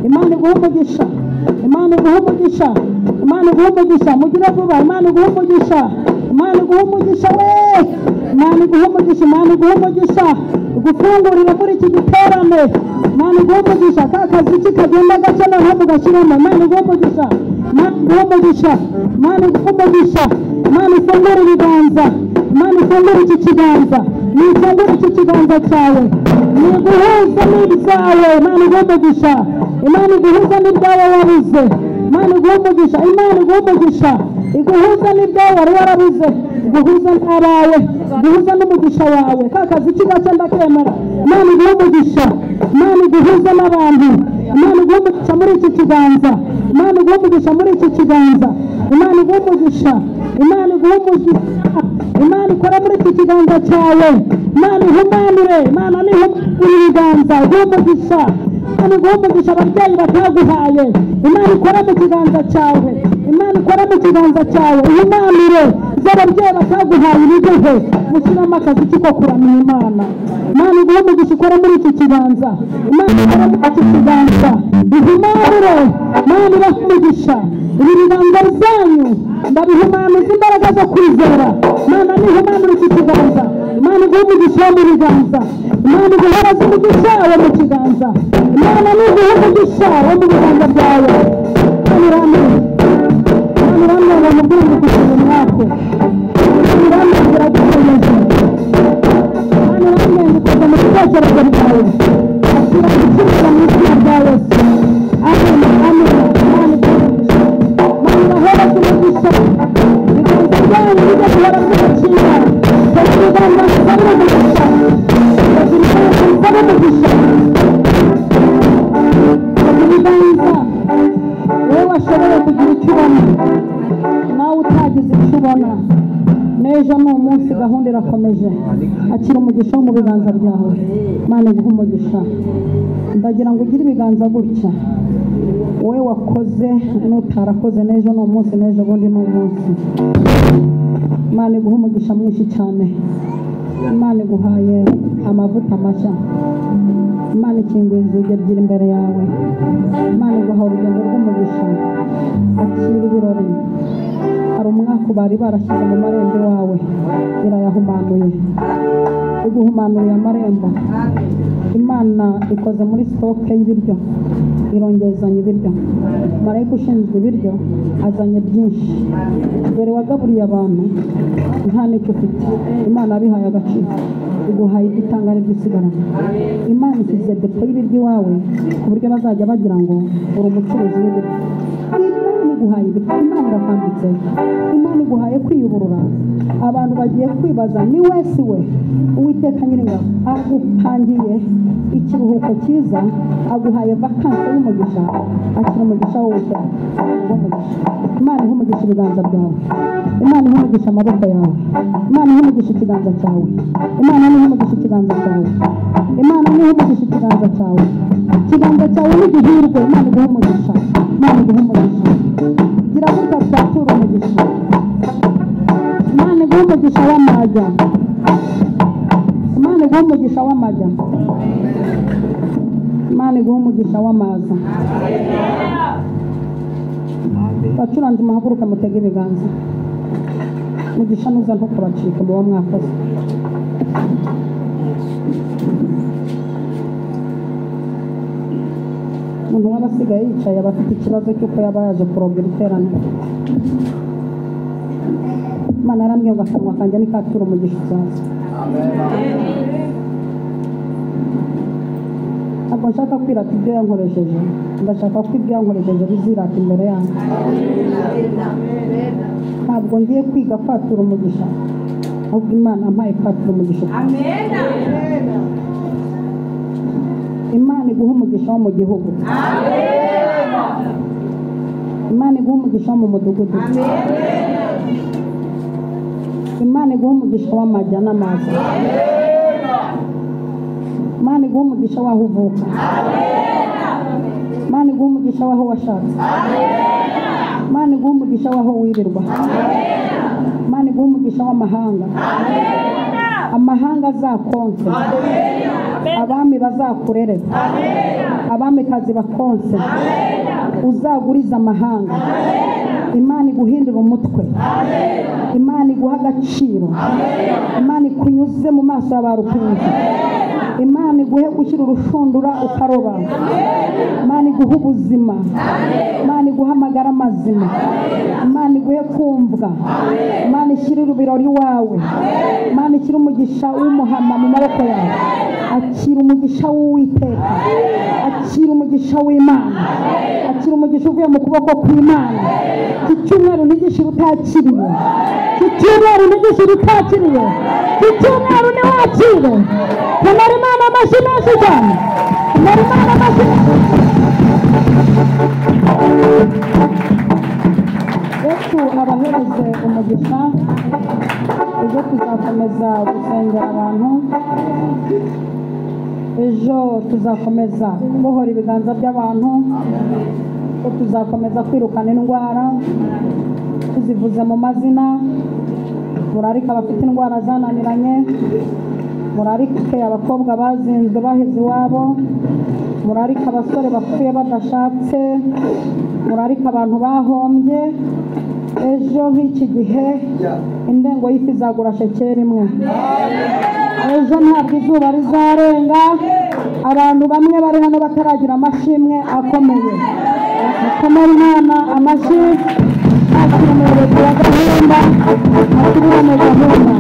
Imana iguha umugisha Imana iguha umugisha Imana iguha umugisha mugire vuba Imana iguha umugisha Imana iguha umugisha we Imana iguha umugisha Imana iguha umugisha gufungurira muri iki giterane Imana iguha umugisha ka kazi kikagenda gake noneho mugashyiramo Imana iguha umugisha Imana iguha umugisha Imana iguha umugisha Imana ifungura ibiganza Imana ifungura iki kiganza nifungura iki kiganza cyawe niguhuza n'ibyawe Imana iguha umugisha Imana iguhuza n'ibyawe wabuze Imana iguha umugisha Imana iguha umugisha iguhuza n'ibyawe wari warabuze guhuza n'abawe guhuza n'umugisha wawe ka kazi kigake ndakemera Imana iguha umugisha Imana iguhuza n'abantu Imana iguha umugisha muri iki kiganza Imana iguha umugisha muri iki kiganza Imana iguha umugisha Imana iguha umugisha Imana ikora muri iki kiganza cyawe Imana ihumanire Imana nihumure ibiganza iguha umugisha Imana iguha umugisha ababyeyi bataguhaye Imana ikora mu kiganza cyawe Imana ikora mu kiganza cyawe ihumanire z'ababyeyi bataguhaye ibiduhe mushyiramo akazi kiko kuramya Imana Imana iguha umugisha ikora muri iki kiganza Imana ikora muri iki kiganza ihumanire Imana ibaha umugisha ibi biganza byanyu ndabihumanuza imbaraga zo kwizera Imana nihumanire iki kiganza Imana iguha umugisha wo mu biganza Imana iguhereza umugisha wo mu kiganza Imana niguha umugisha wo mu biganza byawe Imana iramye ngo mubwire gushima mwako Imana iramye biragukomeje Imana iramye gukoza mu bitekerezo byawe ashyira igisubizo mu izina rya Yesu amen amen Imana ibahereza umugisha ibiganza byanyu bijya guhora by'agaciro kandi ibiganza bisaba umugisha bisaba umugisha ibiganza wowe washoboye kugira icyo ubona nawe utagize icyo ubona gahunda irakomeje akira umugisha wo mu biganza byawe Imana iguhe umugisha ndagira ngo ugire ibiganza gutya wowe wakoze n'utarakoze n'ejo ni umunsi n'ejo bundi ni umunsi Imana iguhe umugisha mwinshi cyane Imana iguhaye amavuta mashya Imana ikinguye inzugi ebyiri imbere yawe Imana iguha urugendo rw'umugisha akira ibirori hari umwaka bari barashyize mu marembo wawe irayahumanuye iguhumanuriye amarembo Imana ikoze muri stoke y'ibiryo irongezanya ibiryo marayika ushinzwe ibiryo azanye byinshi dore wagaburiye abantu nta n'icyo ufite Imana abihaye agaciro iguhaye igitanga n'ibyo usigarana Imana ishyize depo y'ibiryo iwawe ku buryo bazajya bagira ngo uri umucuruzi w'ibiryo Imana iguhaye ibiryo Imana irakambitse Imana iguhaye kwiyuburura abantu bagiye kwibaza ni wese we Uwiteka Nyiringabo agupangiye ikiruhuko cyiza aguhaye vakansi y'umugisha akira umugisha w'Uwiteka Imana ihe umugisha ibiganza byawe Imana ihe umugisha amaboko yawe Imana ihe umugisha ikiganza cyawe Imana ihe umugisha ikiganza cyawe Imana ihe umugisha ikiganza cyawe ikiganza cyawe n'igihirwe Imana iguhe umugisha Imana iguhe umugisha gira gutya twatura umugisha Imana iguhe umugisha w'amajya Imana iguhe umugisha w'amajya Imana iguhe umugisha w'amaza bacuranze muhaguruke mutege ibiganza umugisha nuza ntukabacike muba mwakoze umuntu waba asigaye yicaye aba afite ikibazo cy'uko yaba yaje kurobya iteraniro Imana yarambwiye ngo akanwa kanjye nikatura umugisha uzaza ntabwo nshaka kwirata ibyo yankoresheje ndashaka ko ibyo yankoresheje bizirata imbere yanjye ntabwo ngiye kwiga kwatura umugisha ahubwo Imana ampaye kwatura umugisha Imana iguha umugisha wo mu gihugu Imana iguha umugisha wo mu mudugudu Imana iguha umugisha w'amajya n'amazi Imana iguha umugisha w'aho uvuka Imana iguha umugisha w'aho washatse Imana iguha umugisha w'aho wirirwa Imana iguha umugisha w'amahanga amahanga azakonse abami bazakurere abamikazi bakonse uzaguriza amahanga Imana iguhindura umutwe Imana iguha agaciro Imana ikunyuze mu maso y'abarukunze Imana iguhe gushyira urushundura ukaroba Imana iguha ubuzima Imana iguha amagara mazima Imana iguhe kumvwa Imana ishyire urubirori wawe Imana ishyire umugisha w'umuhama mu maboko yawe akira umugisha w'Uwiteka akira umugisha w'Imana akira umugisha uvuye mu kuboko kw'Imana iki cyumweru ntigishira utakiriye iki cyumweru ntigishira utakiriye iki cyumweru niwakire kamara Imana amashyi menshi cyane kamara Imana amashyi Yesu abahereze umugisha ejo tuzakomeza gusengera abantu ejo tuzakomeza guhora ibiganza by'abantu tuzakomeza kwirukana indwara tuzivuze mu mazina murarika abafite indwara zananiranye murarike abakobwa bazinzwe baheze iwabo murarika abasore bapfuye badashatse murarika abantu bahombye ejo nk'iki gihe indengo y'ifi izagura shekeri imwe ejo ntabwo izuba rizarenga abantu bamwe bari hano bataragira amashimwe akomeye akomera Imana amashyi akiri umuyobozi wa gahunda akiri mu gahunda